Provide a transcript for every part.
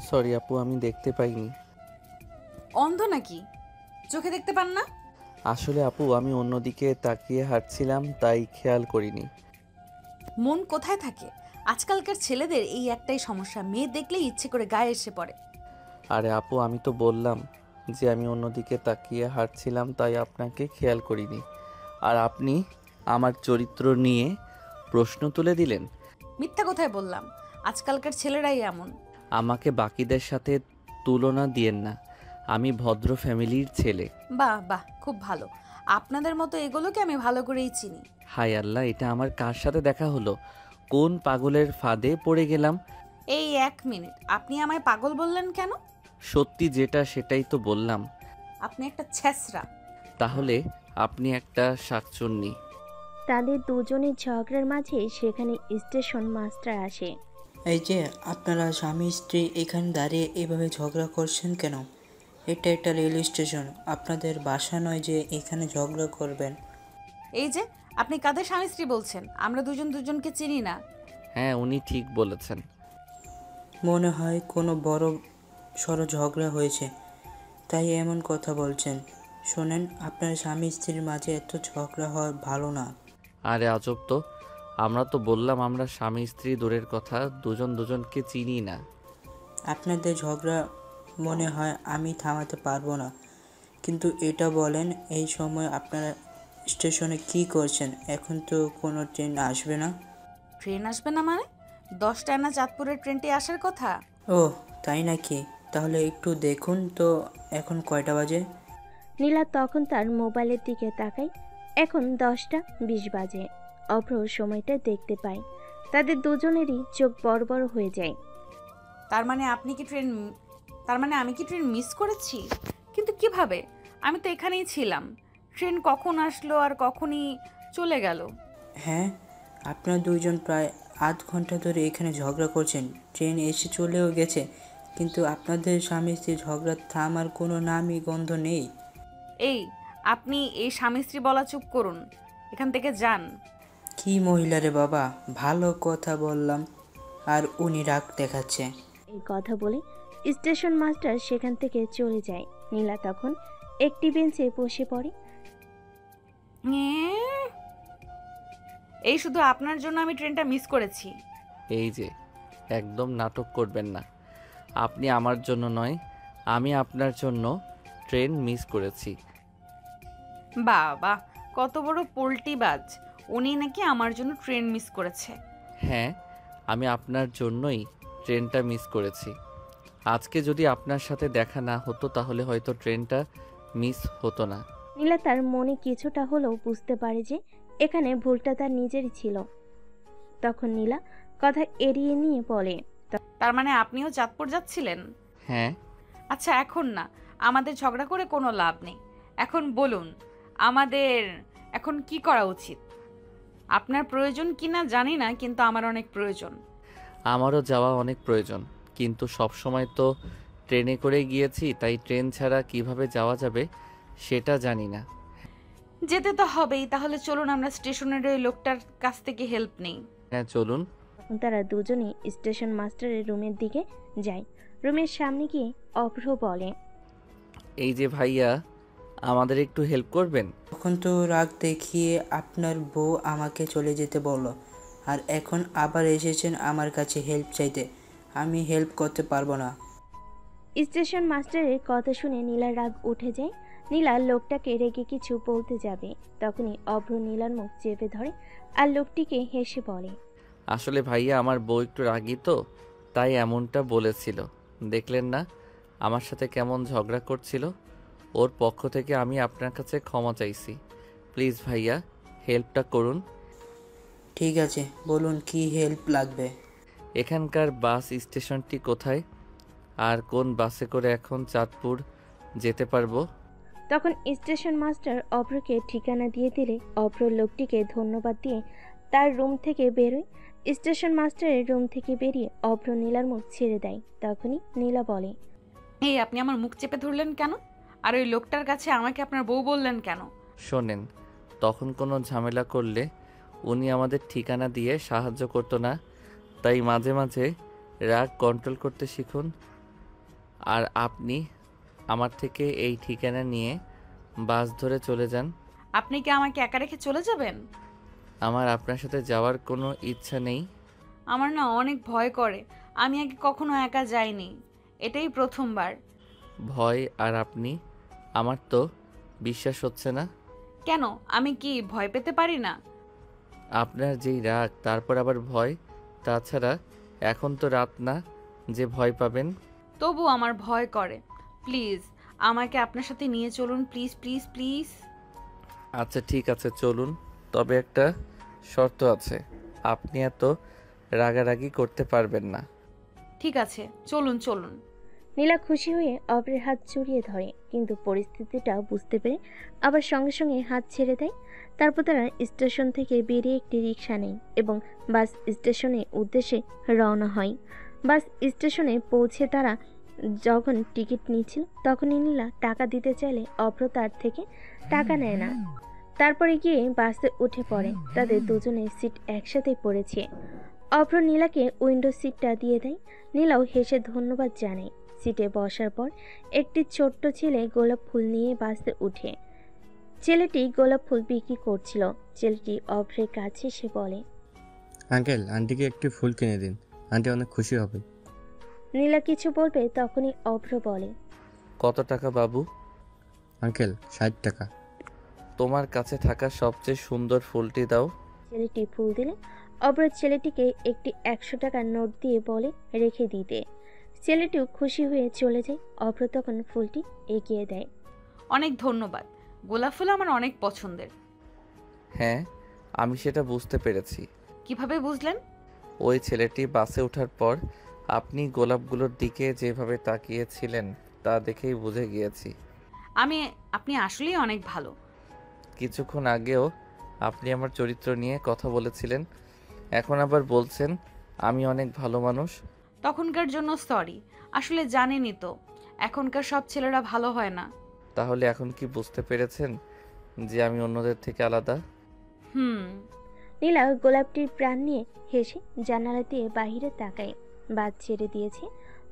Sorry আপু, আমি দেখতে পাইনি। অন্ধ নাকি? চোখে দেখতে পান না? আসলে আপু, আমি অন্যদিকে তাকিয়ে হাঁটছিলাম, তাই খেয়াল করিনি। মন কোথায় থাকে? আজকালকার ছেলেদের এই একটাই সমস্যা, মেয়ে দেখলেই ইচ্ছে করে গায়ে এসে পড়ে। আরে আপু, আমি তো বললাম যে আমি অন্যদিকে তাকিয়ে হাঁটছিলাম, তাই আপনাকে খেয়াল করিনি। আর আপনি আমার চরিত্র নিয়ে প্রশ্ন তুলে দিলেন। মিথ্যা কোথায় বললাম? আজকালকার ছেলেরাই এমন। আমাকে বাকিদের সাথে তুলনা দিয়েন না। আমি ভদ্র ফ্যামিলির ছেলে। বাহ বাহ, খুব ভালো। আপনাদের মতো এগুলোকে আমি ভালো করেই চিনি। হায় আল্লাহ, এটা আমার কার সাথে দেখা হলো? কোন পাগলের ফাঁদে পড়ে গেলাম? এই এক মিনিট, আপনি আমায় পাগল বললেন কেন? সত্যি যেটা সেটাই তো বললাম। আপনি একটা ছেঁচড়া। তাহলে আপনি একটা শাকচুন্নি। তাদের দুজনের ঝগড়ার মাঝে সেখানে স্টেশন মাস্টার আসে। এই যে আপনারা স্বামী স্ত্রী এখানে দাঁড়িয়ে এভাবে ঝগড়া করছেন কেন? এটা একটা রেল স্টেশন, আপনাদের বাসা নয় যে এখানে ঝগড়া করবেন। এই যে, আপনি কাদের স্বামী স্ত্রী বলছেন? আমরা দুজন দুজনকে চিনি না। হ্যাঁ, উনি ঠিক বলেছেন। মনে হয় কোনো বড় সড়ো ঝগড়া হয়েছে, তাই এমন কথা বলছেন। শোনেন, আপনার স্বামী স্ত্রীর মাঝে এত ঝগড়া হওয়া ভালো না। আরে আজব তো, আমরা তো বললাম আমরা স্বামী স্ত্রী দূরের কথা, দুজন দুজনকে চিনি না। আপনাদের ঝগড়া মনে হয় আমি থামাতে পারবো না, কিন্তু এটা বলেন এই সময় আপনারা স্টেশনে কি করছেন? এখন তো কোনো ট্রেন আসবে না। ট্রেন আসবে না মানে? 10টায় না চাঁদপুরের ট্রেনটি আসার কথা। ও, তাই নাকি? তাহলে একটু দেখুন তো এখন কয়টা বাজে। নীলা তখন তার মোবাইলের দিকে তাকায়। এখন 10টা 20 বাজে। অভ্র সময়টা দেখতে পায়। তাদের দুজনেরই চোখ বড় বড় হয়ে যায়। তার মানে আমি কি ট্রেন মিস করেছি? কিন্তু কিভাবে? আমি তো এখানেই ছিলাম। ট্রেন কখন আসলো আর কখনই চলে গেল? হ্যাঁ, আপনারা দুইজন প্রায় আধ ঘন্টা ধরে এখানে ঝগড়া করছেন। ট্রেন এসে চলেও গেছে, কিন্তু আপনাদের স্বামী স্ত্রী ঝগড়া থামার কোনো নামই গন্ধ নেই। এই, আপনি এই স্বামী স্ত্রী বলা চুপ করুন। এখান থেকে যান। কি মহিলা রে বাবা, ভালো কথা বললাম আর উনি রাগ দেখাচ্ছে। এই কথা বলে স্টেশন মাস্টার সেখান থেকে চলে যায়। নীলা তখন একটি বেঞ্চে বসে পড়ে। এ্যাঁ, এই শুধু আপনার জন্য আমি ট্রেনটা মিস করেছি। এই যে, একদম নাটক করবেন না। আপনি আমার জন্য নয়, আমি আপনার জন্য ট্রেন মিস করেছি। বাবা, কত বড় পোল্টিবাজ! উনি নাকি আমার জন্য ট্রেন মিস করেছে। হ্যাঁ, আমি আপনার জন্যই ট্রেনটা মিস করেছি। আজকে যদি আপনার সাথে দেখা না হতো তাহলে হয়তো ট্রেনটা মিস হতো না। নীলা তার মনে কিছুটা হলেও বুঝতে পারে যে এখানে ভুলটা তার নিজেরই ছিল। তখন নীলা কথা এড়িয়ে নিয়ে বলে, তার মানে আপনিও চাঁদপুর যাচ্ছিলেন? হ্যাঁ। আচ্ছা, এখন না, আমাদের ঝগড়া করে কোনো লাভ নেই। এখন বলুন, আমাদের এখন কি করা উচিত? আপনার প্রয়োজন কিনা জানি না, কিন্তু আমার অনেক প্রয়োজন। আমারও যাওয়া অনেক প্রয়োজন, কিন্তু সব সময় তো ট্রেনে করে গিয়েছি, তাই ট্রেন ছাড়া কিভাবে যাওয়া যাবে সেটা জানি না। যেতে তো হবেই, তাহলে চলুন আমরা স্টেশনের ওই লোকটার কাছ থেকে হেল্প নেই। হ্যাঁ চলুন। তখন তারা দুজনেই স্টেশন মাস্টারের রুমের দিকে যায়। রুমের সামনে গিয়ে অভ্র বলে, এই যে ভাইয়া, আমাদের একটু হেল্প করবেন? তখন তো রাগ দেখিয়ে আপনার বউ আমাকে চলে যেতে বললো, আর এখন আবার এসেছেন আমার কাছে হেল্প চাইতে। আমি হেল্প করতে পারবো না। স্টেশন মাস্টারের কথা শুনে নীলার রাগ উঠে যায়। নীলা লোকটাকে রেগে কিছু বলতে যাবে, তখনই অভ্র নীলার মুখ চেপে ধরে আর লোকটিকে হেসে বলে, আসলে ভাইয়া, আমার বউ একটু রাগী তো, তাই এমনটা বলেছিল। দেখলেন না আমার সাথে কেমন ঝগড়া করছিল? ওর পক্ষ থেকে আমি আপনার কাছে ক্ষমা চাইছি। প্লিজ ভাইয়া, হেল্পটা করুন। ঠিক আছে, বলুন কি হেল্প লাগবে। এখানকার বাস স্টেশনটি কোথায়, আর কোন বাসে করে এখন চাঁদপুর যেতে পারবো? তখন স্টেশন মাস্টার অভ্রকে ঠিকানা দিয়ে দিলে অভ্র লোকটিকে ধন্যবাদ দিয়ে তার রুম থেকে বেরোয়। স্টেশন মাস্টারের রুম থেকে বেরিয়ে অভ্র নীলার মুখ ছেড়ে দেয়। তখনই নীলা বলে, এই, আপনি আমার মুখ চেপে ধরলেন কেন? আর ওই লোকটার কাছে আমাকে আপনার বউ বললেন কেন? শোনেন, তখন কোনো ঝামেলা করলে উনি আমাদের ঠিকানা দিয়ে সাহায্য করতো না, তাই মাঝে মাঝে রাগ কন্ট্রোল করতে শিখুন। আর আপনি আমার থেকে এই ঠিকানা নিয়ে বাস ধরে চলে যান। আপনি কি আমাকে একা রেখে চলে যাবেন? আমার আপনার সাথে যাওয়ার কোনো ইচ্ছা নেই। আমার না অনেক ভয় করে। আমি আগে কখনো একা যাইনি, এটাই প্রথমবার। ভয় আর আপনি, আমার তো বিশ্বাস হচ্ছে না। কেন, আমি কি ভয় পেতে পারি না? আপনার যেই রাগ, তারপর আবার ভয়। তাছাড়া এখন তো রাত না যে ভয় পাবেন। তবু আমার ভয় করে। প্লিজ আমাকে আপনার সাথে নিয়ে চলুন, প্লিজ প্লিজ প্লিজ। আচ্ছা ঠিক আছে, চলুন। তবে একটা শর্ত আছে, আপনি এত রাগারাগি করতে পারবেন না। ঠিক আছে, চলুন চলুন। নীলা খুশি হয়ে অভ্রের হাত জড়িয়ে ধরে, কিন্তু পরিস্থিতিটা বুঝতে পেরে আবার সঙ্গে সঙ্গে হাত ছেড়ে দেয়। তারপর তারা স্টেশন থেকে বেরিয়ে একটি রিক্সা নেয় এবং বাস স্টেশনের উদ্দেশ্যে রওনা হয়। বাস স্টেশনে পৌঁছে তারা যখন টিকিট নিচ্ছিল তখনই নীলা টাকা দিতে চাইলে অভ্র তার থেকে টাকা নেয় না। তারপরে গিয়ে বাসে উঠে পড়ে। তাদের দুজনের সিট একসাথেই পড়েছে। অভ্র নীলাকে উইন্ডো সিটটা দিয়ে দেয়। নীলাও হেসে ধন্যবাদ জানায়। সিটে বসার পর একটি ছোট্ট ছেলে গোলাপ ফুল নিয়ে বাসে উঠে। ছেলেটি গোলাপ ফুল বিক্রি করছিল। ছেলেটি অভ্রের কাছে এসে বলে, আঙ্কেল, আন্টিকে একটি ফুল কিনে দিন, আন্টি অনেক খুশি হবে। নীলা কিছু বলবে তখনই অভ্র বলে, কত টাকা বাবু? আঙ্কেল, 60 টাকা। তোমার কাছে থাকা সবচেয়ে সুন্দর ফুলটি দাও। ছেলেটি ফুল দিলে অভ্র ছেলেটিকে একটি 100 টাকার নোট দিয়ে বলে রেখে দিতে। ছেলেটিও খুশি হয়ে চলে যায়। অভ্র তখন ফুলটি এগিয়ে দেয়। অনেক ধন্যবাদ। গোলাপ ফুল আমার অনেক পছন্দের। হ্যাঁ, আমি সেটা বুঝতে পেরেছি। কিভাবে বুঝলেন? ওই ছেলেটি বাসে ওঠার পর আপনি গোলাপগুলোর দিকে যেভাবে তাকিয়েছিলেন তা দেখেই বুঝে গিয়েছি। আপনি আসলেই অনেক ভালো। কিছুক্ষণ আগেও আপনি আমার চরিত্র নিয়ে কথা বলেছিলেন, এখন আবার বলছেন আমি অনেক ভালো মানুষ। তখনকার জন্য সরি। আসলে জানেনই তো, এখনকার সব ছেলেরা ভালো হয় না। তাহলে এখন কি বুঝতে পেরেছেন যে আমি অন্যদের থেকে আলাদা? হুম। নীলা গোলাপটির প্রাণ নিয়ে হেসে জানালা দিয়ে বাহিরে তাকায়। বাস ছেড়ে দিয়েছে।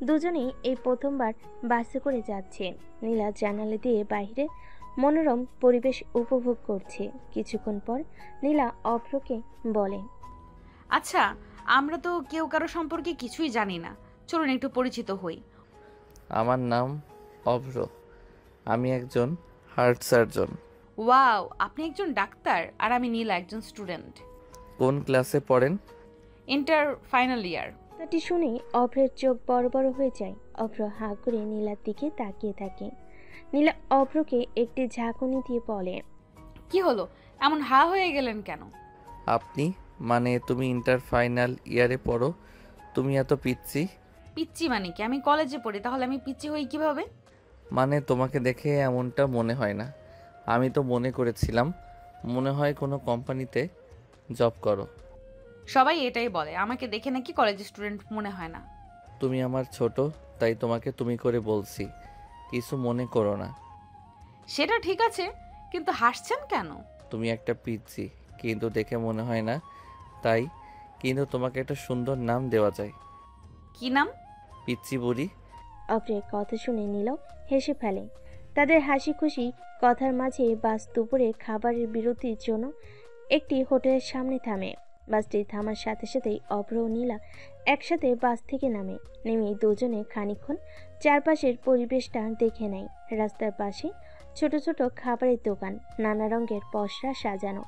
দুজনেই এই প্রথমবার বাসে করে যাচ্ছে। নীলা জানালা দিয়ে বাইরে মনোরম পরিবেশ উপভোগ করছে। কিছুক্ষণ পর নীলা অভ্রকে বলে, আচ্ছা, আমরা তো কেউ কারো সম্পর্কে কিছুই জানি না, চলুন একটু পরিচিত হই। আমার নাম অভ্র, আমি একজন হার্ট সার্জন। ওয়াও, আপনি একজন ডাক্তার আর আমি নীলা, একজন স্টুডেন্ট। কোন ক্লাসে পড়েন? Inter final year. কথাটি শুনে অভ্রের চোখ বড় বড় হয়ে যায়। অভ্র হাঁ করে নীলার দিকে তাকিয়ে থাকে। নীলা অভ্রকে একটি ঝাঁকুনি দিয়ে বলে, কি হলো, এমন হা হয়ে গেলেন কেন? আপনি মানে তুমি ইন্টার ফাইনাল ইয়ারে পড়ো, তুমি এত পিচ্ছি? পিচ্ছি মানে কি? আমি কলেজে পড়ি, তাহলে আমি পিচ্ছি হই কিভাবে? মানে তোমাকে দেখে এমনটা মনে হয় না। আমি তো মনে করেছিলাম মনে হয় কোনো কোম্পানিতে জব করো। সবাই এটাই বলে, আমাকে দেখে নাকি কলেজ স্টুডেন্ট মনে হয় না। তুমি আমার ছোট, তাই তোমাকে তুমি করে বলছি, কিছু মনে করো না। সেটা ঠিক আছে, কিন্তু হাসছেন কেন? তুমি একটা পিচ্ছি, কিন্তু দেখে মনে হয় না, তাই। কিন্তু তোমাকে একটা সুন্দর নাম দেওয়া যায়। কি নাম? পিচ্ছি বুড়ি। অভ্রের কথা শুনে নীল হেসে ফেলে। তাদের হাসি খুশি কথার মাঝে বাস দুপুরে খাবারের বিরতির জন্য একটি হোটেলের সামনে থামে। বাসটি থামার সাথে সাথেই অভ্র ও নীলা একসাথে বাস থেকে নামে। নেমে দুজনে খানিকক্ষণ চারপাশের পরিবেশটা দেখে নেয়। রাস্তার পাশে ছোট ছোট খাবারের দোকান, নানা রঙের পসরা সাজানো,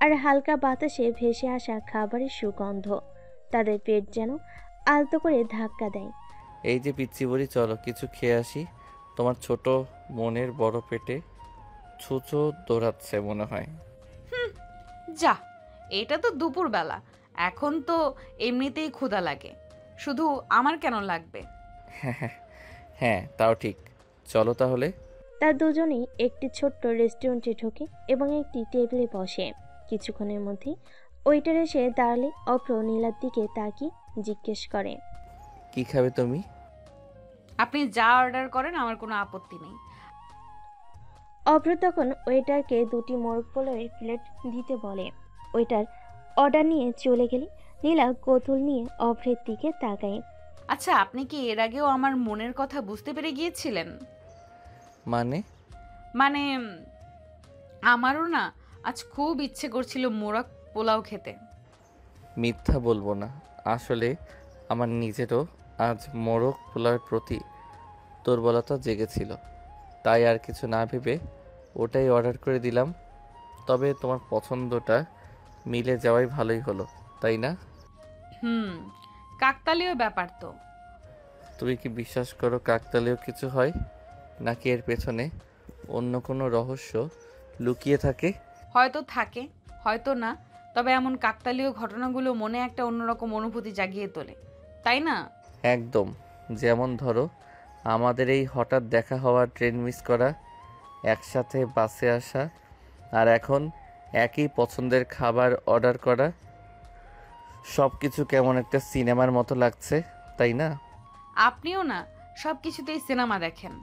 আর হালকা বাতাসে ভেসে আসা খাবারের সুগন্ধ তাদের পেট যেন আলতো করে ধাক্কা দেয়। এই যে পিচ্ছি বুড়ি, চলো কিছু খেয়ে আসি। তোমার ছোট মনের বড় পেটে ছুঁচো দৌড়াচ্ছে মনে হয়। যা, এটা তো দুপুরবেলা, এখন তো এমনিতেই ক্ষুধা লাগে, শুধু আমার কেন লাগবে? হ্যাঁ, তাও ঠিক। চলো তাহলে। তার দুজনেই একটি ছোট্ট রেস্টুরেন্টে ঢোকে এবং একটি টেবিলে বসে। কিছুক্ষণের মধ্যেই ওয়েটার এসে দাঁড়ালে অভ্র নীলার দিকে তাকিয়ে জিজ্ঞেস করে, কি খাবে তুমি? আপনি যা অর্ডার করেন আমার কোনো আপত্তি নেই। অভ্র তখন ওয়েটারকে দুটি মোরগ পোলাওয়ের প্লেট দিতে বলে। ওয়েটার অর্ডার নিয়ে চলে গেলে নীলা কৌতূহল নিয়ে অভ্রের দিকে তাকায়। আচ্ছা, আপনি কি এর আগেও আমার মনের কথা বুঝতে পেরে গিয়েছিলেন? মানে? মানে আমারও না আজ খুব ইচ্ছে করছিল মোরগ পোলাও খেতে। মিথ্যা বলবো না, আসলে আমার নিজেরও আজ মোরগ পোলাওয়ের প্রতি দুর্বলতা জেগেছিল, তাই আর কিছু না ভেবে ওটাই অর্ডার করে দিলাম। তবে তোমার পছন্দটা মিলে যাওয়াই ভালোই হলো, তাই না? হুম, কাকতালীয় ব্যাপার তো। তুমি কি বিশ্বাস করো কাকতালীয় কিছু হয়, নাকি এর পেছনে অন্য কোনো রহস্য লুকিয়ে থাকে? হয়তো থাকে, হয়তো না, তবে এমন কাকতালীয় ঘটনাগুলো মনে একটা অন্যরকম অনুভূতি জাগিয়ে তোলে, তাই না? একদম। যেমন ধরো, আমাদের এই হঠাৎ দেখা হওয়া, ট্রেন মিস করা, একসাথে বাসে আসা, আর এখন একই পছন্দের খাবার অর্ডার করা, সব কিছু কেমন একটা সিনেমার মতো লাগছে, তাই না? আপনিও না সব কিছুতেই সিনেমা দেখেন।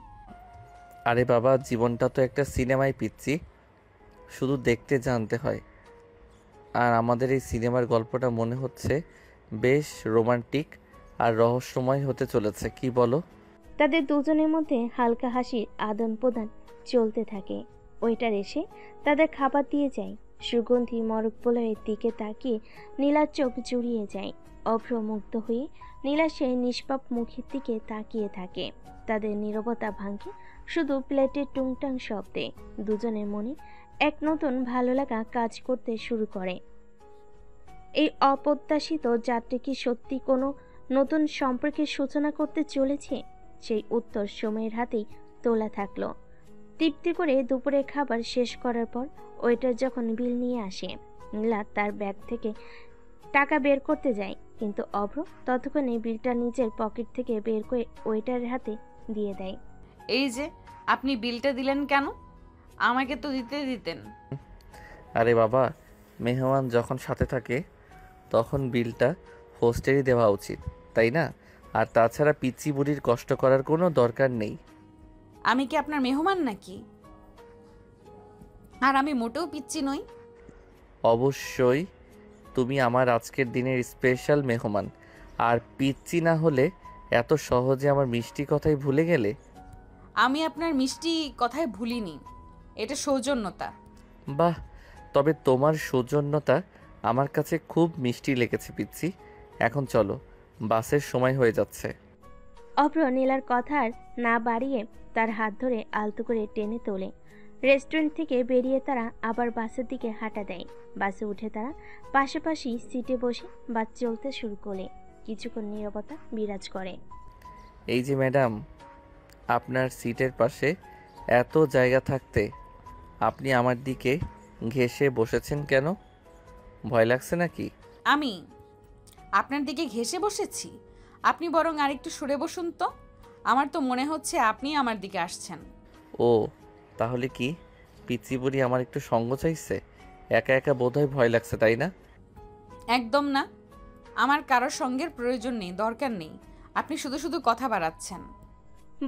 আরে বাবা, জীবনটা তো একটা সিনেমায় পিচ্ছি, শুধু দেখতে জানতে হয়। আর আমাদের এই সিনেমার গল্পটা মনে হচ্ছে বেশ রোমান্টিক আর রহস্যময় হতে চলেছে, কি বলো? তাদের দুজনের মধ্যে হালকা হাসির আদান প্রদান চলতে থাকে। ওয়েটার এসে তাদের খাবার দিয়ে যায়। সুগন্ধি মরক পোলাওয়ের দিকে তাকিয়ে নীলার চোখ জুড়িয়ে যায়। অভ্র মুগ্ধ হয়ে নীলা সেই নিষ্পাপ মুখের দিকে তাকিয়ে থাকে। তাদের নীরবতা ভাঙে শুধু প্লেটের টুংটাং শব্দে। দুজনের মনে এক নতুন ভালো লাগা কাজ করতে শুরু করে। এই অপ্রত্যাশিত যাত্রা কি সত্যি কোনো নতুন সম্পর্কের সূচনা করতে চলেছে? সেই উত্তর সময়ের হাতেই তোলা থাকলো। তৃপ্তি করে দুপুরের খাবার শেষ করার পর ওয়েটার যখন বিল নিয়ে আসে, নীলা তার ব্যাগ থেকে টাকা বের করতে যায়, কিন্তু অভ্র ততক্ষণে বিলটা নিজের পকেট থেকে বের করে ওয়েটারের হাতে দিয়ে দেয়। এই যে, আপনি বিলটা দিলেন কেন? আমাকে তো দিতে দিতেন। আরে বাবা, মেহমান যখন সাথে থাকে তখন বিলটা হোস্টেরই দেওয়া উচিত, তাই না? আর তাছাড়া পিচ্চি বুড়ির কষ্ট করার কোনো দরকার নেই। আমি কি আপনার মেহমান নাকি? আর আমি মোটেও পিচ্চি নই। অবশ্যই তুমি আমার আজকের দিনের স্পেশাল মেহমান। আর পিচ্চি না হলে এত সহজে আমার মিষ্টি কথাই ভুলে গেলে? আমি আপনার মিষ্টি কথায় ভুলিনি, এটা সৌজন্যতা। বাহ, তবে তোমার সৌজন্যতা আমার কাছে খুব মিষ্টি লেগেছে পিচ্চি। এখন চলো, বাসের সময় হয়ে যাচ্ছে। অভ্র নীলার কথা আর না বাড়িয়ে তার হাত ধরে আলতো করে টেনে তোলে। রেস্টুরেন্ট থেকে বেরিয়ে তারা আবার বাসের দিকে হাঁটা দেয়। বাসে উঠে তারা পাশাপাশি সিটে বসে বাস চলতে শুরু করে। কিছুক্ষণ নীরবতা বিরাজ করে। এই যে ম্যাডাম, আপনার সিটের পাশে এত জায়গা থাকতে আপনি আমার দিকে ঘেঁষে বসেছেন কেন? ভয় লাগছে নাকি? আমি আপনার দিকে ঘেঁষে বসেছি? আপনি বরং আরেকটু সরে বসুন তো। আমার তো মনে হচ্ছে আপনি আমার দিকে আসছেন। ও, তাহলে কি পিচ্চি বুড়ি আমার একটু সঙ্গ চাইছে? একা একা বোধহয় ভয় লাগছে, তাই না? একদম না, আমার কারোর সঙ্গের প্রয়োজন নেই, দরকার নেই। আপনি শুধু শুধু কথা বাড়াচ্ছেন।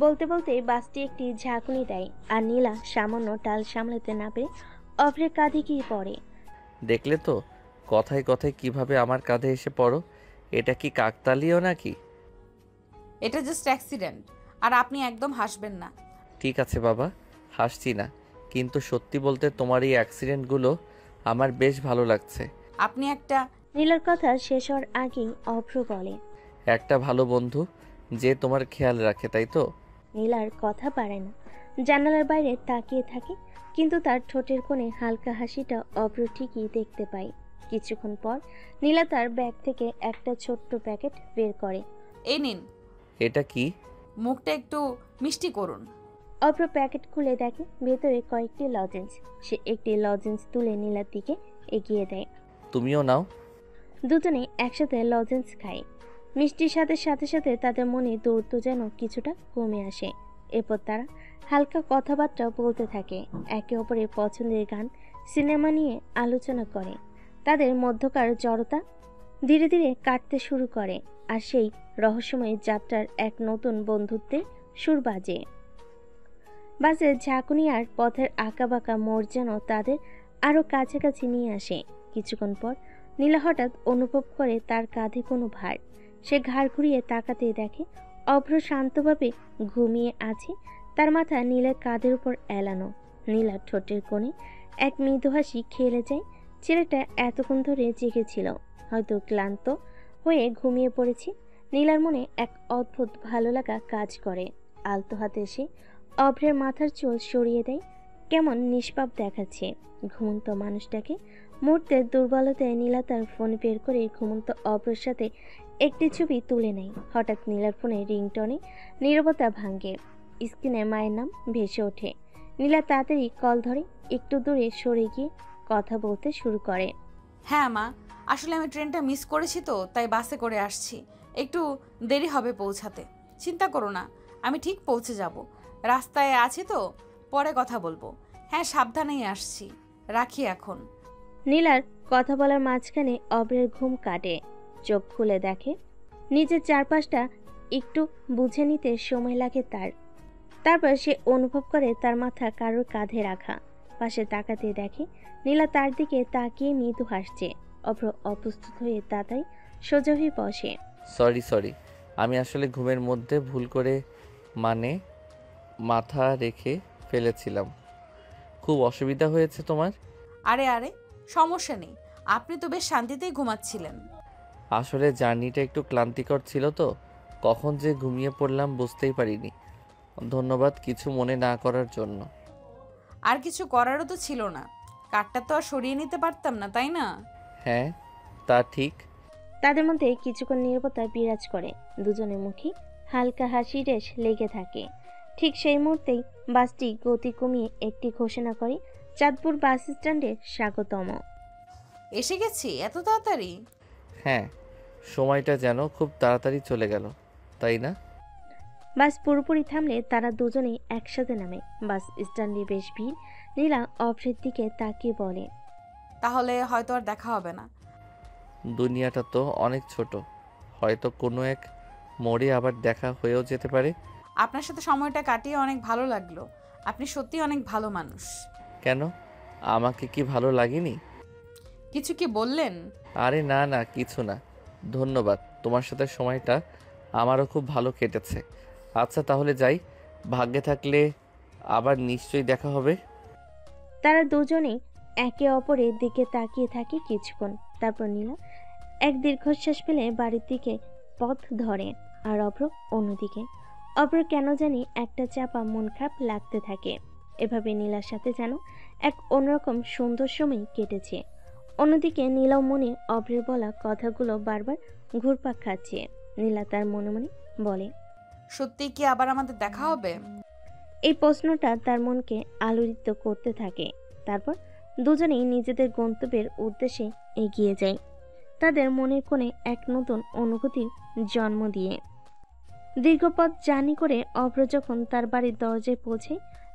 বলতে বলতে বাসটি একটি ঝাঁকুনি দেয় আর নীলা সামান্য টাল সামলাতে না পেরে অভ্রের কাঁধে গিয়ে পড়ে। দেখলে তো, কথায় কথায় কিভাবে আমার কাঁধে এসে পড়ো। এটা কি কাকতালীয় নাকি? এটা জাস্ট অ্যাক্সিডেন্ট, আর আপনি একদম হাসবেন না। ঠিক আছে বাবা, হাসছি না, কিন্তু সত্যি বলতে তোমার এই অ্যাক্সিডেন্টগুলো আমার বেশ ভালো লাগছে। আপনি একটা নীলার কথা শেষ হওয়ার আগেই অভ্র বলে, একটা ভালো বন্ধু যে তোমার খেয়াল রাখে, তাই তো? নীলার কথা পারে না, জানালার বাইরে তাকিয়ে থাকে, কিন্তু তার ঠোঁটের কোণে হালকা হাসিটা অভ্র ঠিকই দেখতে পায়। কিছুক্ষণ পর নীলা তার ব্যাগ থেকে একটা ছোট্ট প্যাকেট বের করে। এই নিন, এটা কি? মুখটা একটু মিষ্টি করুন। অভ্র প্যাকেট খুলে দেখে ভেতরে কয়েকটি লজেন্স। সে একটি লজেন্স তুলে নীলার দিকে এগিয়ে দেয়। তুমিও নাও। দুজনে একসাথে লজেন্স খায়। মিষ্টির সাথে সাথে সাথে তাদের মনে দূরত্ব যেন কিছুটা কমে আসে। এরপর তারা হালকা কথাবার্তা বলতে থাকে, একে অপরের পছন্দের গান, সিনেমা নিয়ে আলোচনা করে। তাদের মধ্যকার জড়তা ধীরে ধীরে কাটতে শুরু করে, আর সেই রহস্যময় যাত্রার এক নতুন বন্ধুত্বের সুর বাজে। বাসের ঝাঁকুনি আর পথের আঁকাবাঁকা মোড় যেন তাদের আরও কাছাকাছি নিয়ে আসে। কিছুক্ষণ পর নীলা হঠাৎ অনুভব করে তার কাঁধে কোনো ভার। সে ঘাড় ঘুরিয়ে তাকাতেই দেখে অভ্র শান্তভাবে ঘুমিয়ে আছে, তার মাথা নীলের কাঁধের উপর এলানো। নীলার ঠোঁটের কোণে এক মৃদু হাসি খেলে যায়। ছেলেটা এতক্ষণ ধরে জেগেছিল, হয়তো ক্লান্ত হয়ে ঘুমিয়ে পড়েছে। নীলার মনে এক অদ্ভুত ভালো লাগা কাজ করে। আলতো হাতে এসে অভ্রের মাথার চুল সরিয়ে দেয়। কেমন নিষ্পাপ দেখাচ্ছে ঘুমন্ত মানুষটাকে। মুহূর্তের দুর্বলতায় নীলা তার ফোন বের করে ঘুমন্ত অভ্রের সাথে একটি ছবি তুলে নেয়। হঠাৎ নীলার ফোনে রিংটনে নীরবতা ভাঙে। স্ক্রিনে মায়ের নাম ভেসে ওঠে। নীলা তাড়াতাড়ি কল ধরে একটু দূরে সরে গিয়ে কথা বলতে শুরু করে। হ্যাঁ মা, আসলে আমি ট্রেনটা মিস করেছি তো, তাই বাসে করে আসছি। একটু দেরি হবে পৌঁছাতে। চিন্তা করো না, আমি ঠিক পৌঁছে যাব। রাস্তায় আছি তো, পরে কথা বলবো। হ্যাঁ, সাবধানেই আসছি। রাখি এখন। নীলার কথা বলার মাঝখানে অভ্রের ঘুম কাটে। চোখ খুলে দেখে নিজের চারপাশটা একটু বুঝে নিতে সময় লাগে তার। তারপর সে অনুভব করে তার মাথা কারোর কাঁধে রাখা। পাশে তাকাতে দেখে নীলা তার দিকে তাকিয়ে মৃদু হাসছে। অভ্র অপ্রস্তুত হয়ে তাড়াতাড়ি সোজা হয়ে বসে। সরি, আমি আসলে ঘুমের মধ্যে ভুল করে মাথা রেখে ফেলেছিলাম। খুব অসুবিধা হয়েছে তোমার? আরে আরে, সমস্যা নেই। আপনি তো বেশ শান্তিতেই ঘুমাচ্ছিলেন। আসলে জার্নিটা একটু ক্লান্তিকর ছিল তো, কখন যে ঘুমিয়ে পড়লাম বুঝতেই পারিনি। ধন্যবাদ কিছু মনে না করার জন্য। আর কিছু করারও তো ছিল না। কাঠটা তো আর সরিয়ে নিতে পারতাম না, তাই না? হ্যাঁ, তা ঠিক। তাদের মধ্যে কিছুক্ষণ নীরবতা বিরাজ করে। দুজনের মুখে হালকা হাসি রেশ লেগে থাকে। ঠিক সেই মুহূর্তেই বাসটি গতি কমিয়ে একটি ঘোষণা করে, চাঁদপুর বাস স্ট্যান্ডে স্বাগতম। এসে গেছি এত তাড়াতাড়ি? হ্যাঁ, সময়টা যেন খুব তাড়াতাড়ি চলে গেল, তাই না? বাস পুরোপুরি থামলে তারা দুজনেই একসাথে নামে। বাস স্ট্যান্ডে বেশ ভিড়। নীলা অভ্রের দিকে তাকিয়ে বলে, তাহলে হয়তো আর দেখা হবে না। দুনিয়াটা তো অনেক ছোট, হয়তো কোনো এক মোড়ে আবার দেখা হয়েও যেতে পারে। আপনার সাথে সময়টা কাটিয়ে অনেক ভালো লাগলো। আপনি সত্যি অনেক ভালো মানুষ। কেন, আমাকে কি ভালো লাগেনি? কিছু কি বললেন? আরে না, কিছু না। ধন্যবাদ, তোমার সাথে সময়টা আমারও খুব ভালো কেটেছে। আচ্ছা তাহলে যাই, ভাগ্যে থাকলে আবার নিশ্চয়ই দেখা হবে। তারা দুজনেই একে অপরের দিকে তাকিয়ে থাকে কিছুক্ষণ। তারপর নীলা এক দীর্ঘশ্বাস ফেলে বাড়ির দিকে পথ ধরে, আর অভ্র অন্যদিকে। অভ্র কেন জানি একটা চাপা মন খারাপ লাগতে থাকে। এভাবে নীলার সাথে যেন এক অন্যরকম সুন্দর সময় কেটেছে। অন্যদিকে নীলাও মনে অভ্রের বলা কথাগুলো বারবার ঘুরপাক খাচ্ছে। নীলা তার মনে মনে বলে, সত্যি কি আবার আমাদের দেখা হবে? এই প্রশ্নটা তার মনকে আলোড়িত করতে থাকে। তারপর দুজনেই নিজেদের গন্তব্যের উদ্দেশ্যে এগিয়ে যায়, তাদের মনের কোণে এক নতুন অনুভূতির জন্ম দিয়ে। দীর্ঘপথ জার্নি করে অভ্র যখন তার বাড়ির দরজায় পৌঁছে,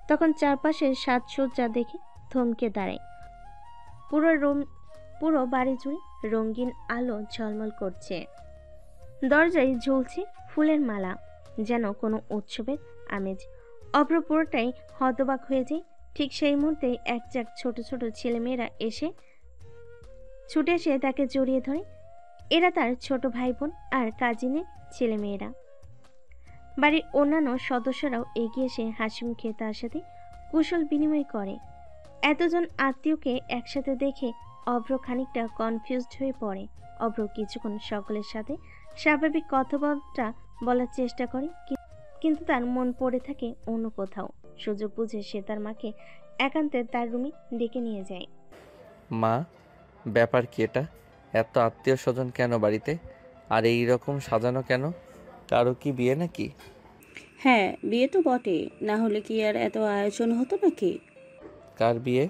তখন চারপাশের সাজসজ্জা দেখে থমকে দাঁড়ায়। পুরো বাড়ি জুড়ে রঙিন আলো ঝলমল করছে। দরজায় ঝুলছে ফুলের মালা, যেন কোনো উৎসবের আমেজ। অভ্র পুরোটাই হতবাক হয়ে যায়। ঠিক সেই মুহূর্তেই এক চাক ছোট ছোট ছেলেমেয়েরা ছুটে এসে তাকে জড়িয়ে ধরে। এরা তার ছোট ভাই বোন আর কাজিনের ছেলেমেয়েরা। বাড়ির অন্যান্য সদস্যরাও এগিয়ে এসে হাসি মুখে তার সাথে কুশল বিনিময় করে। এতজন আত্মীয়কে একসাথে দেখে অভ্র খানিকটা কনফিউজড হয়ে পড়ে। অভ্র কিছুক্ষণ সকলের সাথে স্বাভাবিক কথাবার্তা বলার চেষ্টা করে, কিন্তু তার মন পড়ে থাকে অন্য কোথাও। সুযোগ বুঝে সে তার মাকে একান্তে তার রুমে ডেকে নিয়ে যায়। মা, ব্যাপার কি এটা? এত আত্মীয় স্বজন কেন বাড়িতে? আর এই রকম সাজানো কেন? কারো কি বিয়ে নাকি? হ্যাঁ, বিয়ে তো বটে, না হলে কি আর এত আয়োজন হতো নাকি? কার বিয়ে?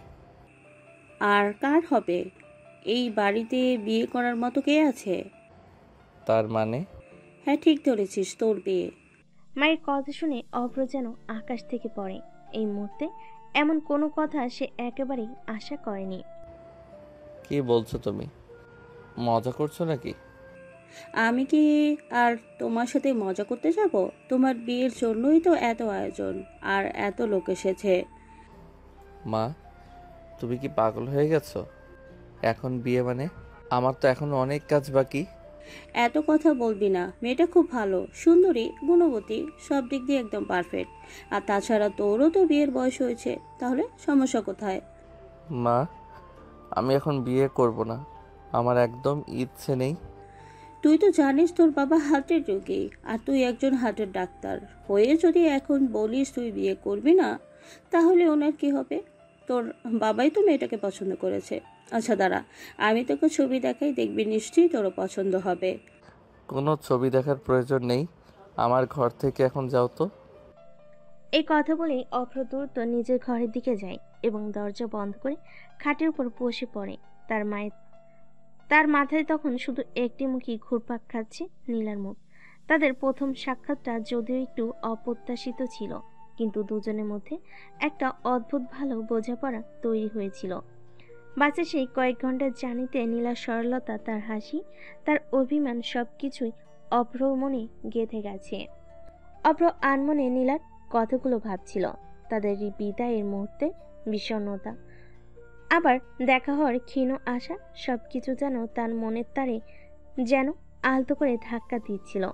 আর কার হবে? এই বাড়িতে বিয়ে করার মতো কে আছে? তার মানে? হ্যাঁ, ঠিক ধরেছিস, তোর বিয়ে। মায়ের কথা শুনে অভ্র যেন আকাশ থেকে পড়ে। এই মুহূর্তে এমন কোনো কথা সে একেবারেই আশা করেনি। কি বলছো তুমি? মজা করছো নাকি? আমি কি আর তোমার সাথে মজা করতে যাব? তোমার বিয়ের জন্যই তো এত আয়োজন আর এত লোক এসেছে। মা, তুমি কি পাগল হয়ে গেছো? এখন বিয়ে মানে? আমার তো এখন অনেক কাজ বাকি। এত কথা বলবি না, মেয়েটা খুব ভালো, সুন্দরী, গুণবতী, সব দিক দিয়ে একদম পারফেক্ট। আর তাছাড়া তোরও তো বিয়ের বয়স হয়েছে, তাহলে সমস্যা কোথায়? মা, আমি এখন বিয়ে করব না, আমার একদম ইচ্ছে নেই। তুই তো জানিস তোর বাবা হার্টের রোগী, আর তুই একজন হার্টের ডাক্তার হয়ে যদি এখন বলিস তুই বিয়ে করবি না, তাহলে ওনার কি হবে? তোর বাবাই তো মেয়েটাকে পছন্দ করেছে। আচ্ছা দাঁড়া, আমি তোকে ছবি দেখাই, দেখবি নিশ্চয়ই তোরও পছন্দ হবে। কোনো ছবি দেখার প্রয়োজন নেই, আমার ঘর থেকে এখন যাও তো। এই কথা বলেই অভ্র দ্রুত নিজের ঘরের দিকে যায় এবং দরজা বন্ধ করে খাটের উপর বসে পড়ে। তার মাথায় তখন শুধু একটি মুখই ঘুরপাক খাচ্ছে, নীলার মুখ। তাদের প্রথম সাক্ষাৎটা যদিও একটু অপ্রত্যাশিত ছিল, কিন্তু দুজনের মধ্যে একটা অদ্ভুত ভালো বোঝাপড়া তৈরি হয়েছিল। বাসে সেই কয়েক ঘন্টার জার্নিতে নীলার সরলতা, তার হাসি, তার অভিমান সবকিছুই অভ্রর মনে গেঁথে গেছে। অভ্র আনমনে নীলার কথাগুলো ভাবছিল, তাদের এই বিদায়ের মুহূর্তে বিষণ্ণতা, আবার দেখা হওয়ার ক্ষীণ আশা, সবকিছু যেন তার মনের তারে যেন আলতো করে ধাক্কা দিচ্ছিল।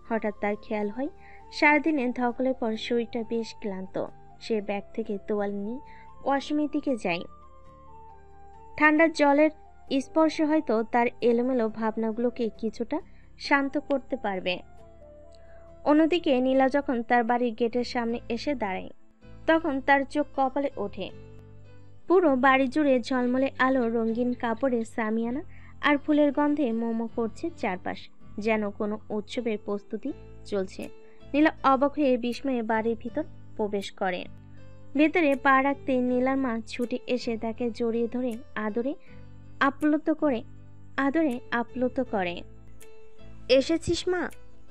হঠাৎ তার খেয়াল হয় সারাদিনের ধকলের পর শরীরটা বেশ ক্লান্ত। সে ব্যাগ থেকে তোয়াল নিয়ে ওয়াশরুমের দিকে যায়। ঠান্ডা জলের স্পর্শ হয়তো তার এলোমেলো ভাবনাগুলোকে কিছুটা শান্ত করতে পারবে। অন্যদিকে নীলা যখন তার বাড়ির গেটের সামনে এসে দাঁড়ায়, তখন তার চোখ কপালে ওঠে। পুরো বাড়ি জুড়ে ঝলমলে আলো, রঙিন কাপড়ের সামিয়ানা আর ফুলের গন্ধে মোমো করছে চারপাশ, যেন কোনো উৎসবের প্রস্তুতি চলছে। নীলা অবাক হয়ে বিস্ময়ে বাড়ির ভিতর প্রবেশ করে। ভেতরে পা রাখতে নীলার মা ছুটে এসে তাকে জড়িয়ে ধরে আদরে আপ্লুত করে। এসেছিস মা?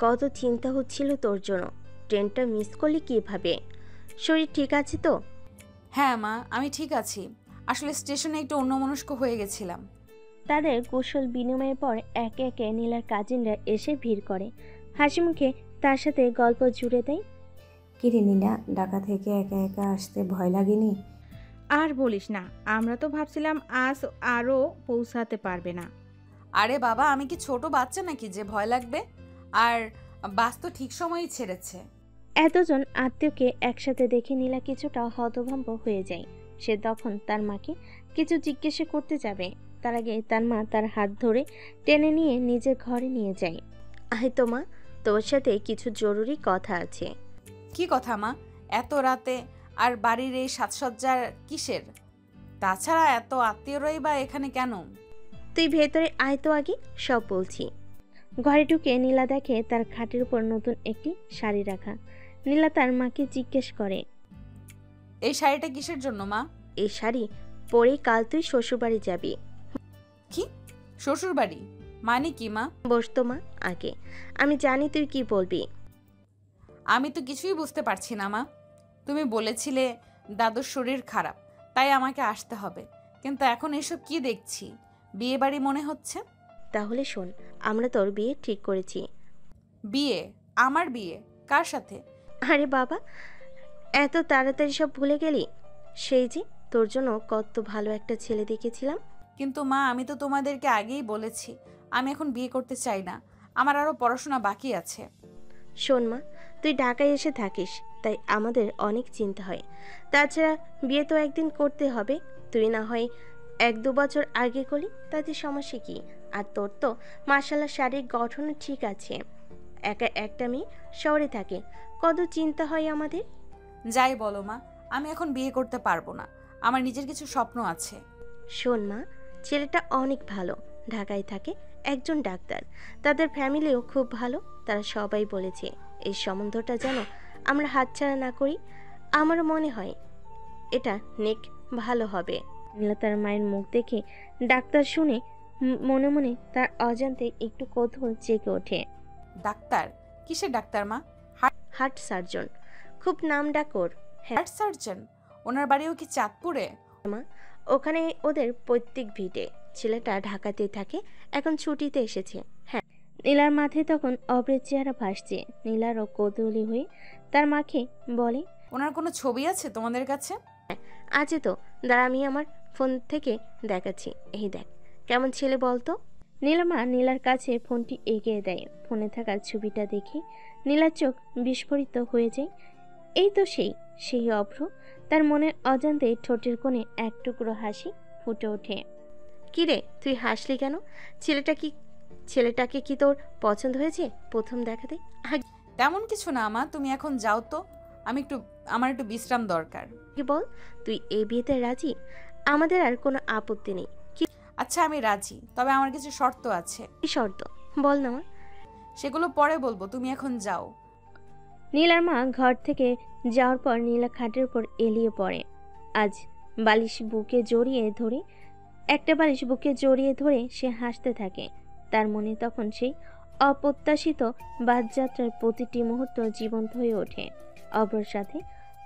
কত চিন্তা হচ্ছিল তোর জন্য। ট্রেনটা মিস করলি কিভাবে? শরীর ঠিক আছে তো? হ্যাঁ মা, আমি ঠিক আছি। আসলে স্টেশনে একটু অন্যমনস্ক হয়ে গেছিলাম। তাদের কৌশল বিনিময়ের পর একে একে নীলার কাজিনরা এসে ভিড় করে, হাসি মুখে তার সাথে গল্প জুড়ে দেয়। কিরে নীলা, ঢাকা থেকে একা একা আসতে ভয় লাগেনি? আর বলিস না, আমরা তো ভাবছিলাম আজ আরও পৌঁছাতে পারবে না। আরে বাবা, আমি কি ছোট বাচ্চা নাকি যে ভয় লাগবে? আর বাস তো ঠিক সময়ই ছেড়েছে। এতজন আত্মীয়কে একসাথে দেখে নীলা কিছুটা হতভম্ব হয়ে যায়। সে তখন তার মাকে কিছু জিজ্ঞেস করতে যাবে, তার আগে তার মা তার হাত ধরে টেনে নিয়ে নিজের ঘরে নিয়ে যায়। আয় তো মা, তোর সাথে কিছু জরুরি কথা আছে। কি কথা মা? এত রাতে আর বাড়ির এই সাজসজ্জার কিসের? তাছাড়া এত আত্মীয়রাই বা এখানে কেন? তুই ভেতরে আয় তো, আগে সব বলছি। ঘরে ঢুকে নীলা দেখে তার খাটের উপর নতুন একটি শাড়ি রাখা। নীলা তার মাকে জিজ্ঞেস করে, এই শাড়িটা কিসের জন্য মা? এই শাড়ি পরেই কাল তুই শ্বশুরবাড়ি যাবি। কি শ্বশুর বাড়ি? মানে কি মা? বস তো মা আগে, আমি জানি তুই কি বলবি। আমি তো কিছুই বুঝতে পারছি না মা। তুমি বলেছিলে দাদুর শরীর খারাপ, তাই আমাকে আসতে হবে, কিন্তু এখন এসব কি দেখছি? বিয়ে বাড়ি মনে হচ্ছে। তাহলে শোন, আমরা তোর বিয়ে ঠিক করেছি। বিয়ে? আমার বিয়ে? কার সাথে? আরে বাবা, এত তাড়াতাড়ি সব ভুলে গেলি? সেই যে তোর জন্য কত ভালো একটা ছেলে দেখেছিলাম। কিন্তু মা, আমি তো তোমাদেরকে আগেই বলেছি আমি এখন বিয়ে করতে চাই না, আমার আরো পড়াশোনা বাকি আছে। শোন মা, তুই ঢাকায় এসে থাকিস, তাই আমাদের অনেক চিন্তা হয়। তাছাড়া বিয়ে তো একদিন করতে হবে। তুই না হয় 1-2 বছর আগে করলি, তাতে সমস্যা কি? আর তোর তো মাশাআল্লাহ শারীরিক গঠনও ঠিক আছে। একা একটা মেয়ে শহরে থাকে, কত চিন্তা হয় আমাদের। যাই বলো মা, আমি এখন বিয়ে করতে পারবো না, আমার নিজের কিছু স্বপ্ন আছে। শোন মা, ছেলেটা অনেক ভালো, ঢাকায় থাকে, একজন ডাক্তার, তাদের ফ্যামিলিও খুব ভালো। তারা সবাই বলেছে এই সম্বন্ধটা যেন আমরা হাতছাড়া না করি। আমার মনে হয় এটা নেক ভালো হবে। নীলা তার মায়ের মুখ দেখে ডাক্তার শুনে মনে মনে তার অজান্তে একটু কৌতূহল জেগে ওঠে। ডাক্তার? কিসের ডাক্তার মা? হার্ট সার্জন, খুব নাম ডাক ওর। Heart surgeon? ওনার বাড়িও কি চাঁদপুরে? মা, ওখানে ওদের পৈতৃক ভিটে। ছেলেটা ঢাকাতেই থাকে, এখন ছুটিতে এসেছে। হ্যাঁ। নীলার মাথায় তখন অভ্রের চেহারা ভাসছে। নীলারও কৌতূহলী হয়ে তার মাকে বলে, ওনার কোনো ছবি আছে তোমাদের কাছে? আছে তো, দাঁড়া আমি আমার ফোন থেকে দেখাচ্ছি। এই দেখ, কেমন ছেলে বলতো? নীলামা নীলার কাছে ফোনটি এগিয়ে দেয়। ফোনে থাকা ছবিটা দেখে নীলার চোখ বিস্ফোরিত হয়ে যায়। এই তো সেই অভ্র। তার মনের অজান্তে ঠোঁটের কোণে এক টুকরো হাসি ফুটে ওঠে। কিরে, তুই হাসলি কেন? ছেলেটাকে কি তোর পছন্দ হয়েছে প্রথম দেখাতে? তেমন কিছু না মা, তুমি এখন যাও তো, আমার একটু বিশ্রাম দরকার। কি বল, তুই এই বিয়েতে রাজি? আমাদের আর কোনো আপত্তি নেই। আচ্ছা আমি রাজি, তবে আমার কিছু শর্ত আছে। কি শর্ত বল না মা? সেগুলো পরে বলবো, তুমি এখন যাও। নীলার মা ঘর থেকে যাওয়ার পর নীলা খাটের উপর এলিয়ে পড়ে। আজ বালিশ বুকে জড়িয়ে ধরে একটা বালিশ বুকে জড়িয়ে ধরে সে হাসতে থাকে। তার মনে তখন সেই অপ্রত্যাশিত বাদযাত্রার প্রতিটি মুহূর্ত জীবন্ত হয়ে ওঠে। অভ্রর সাথে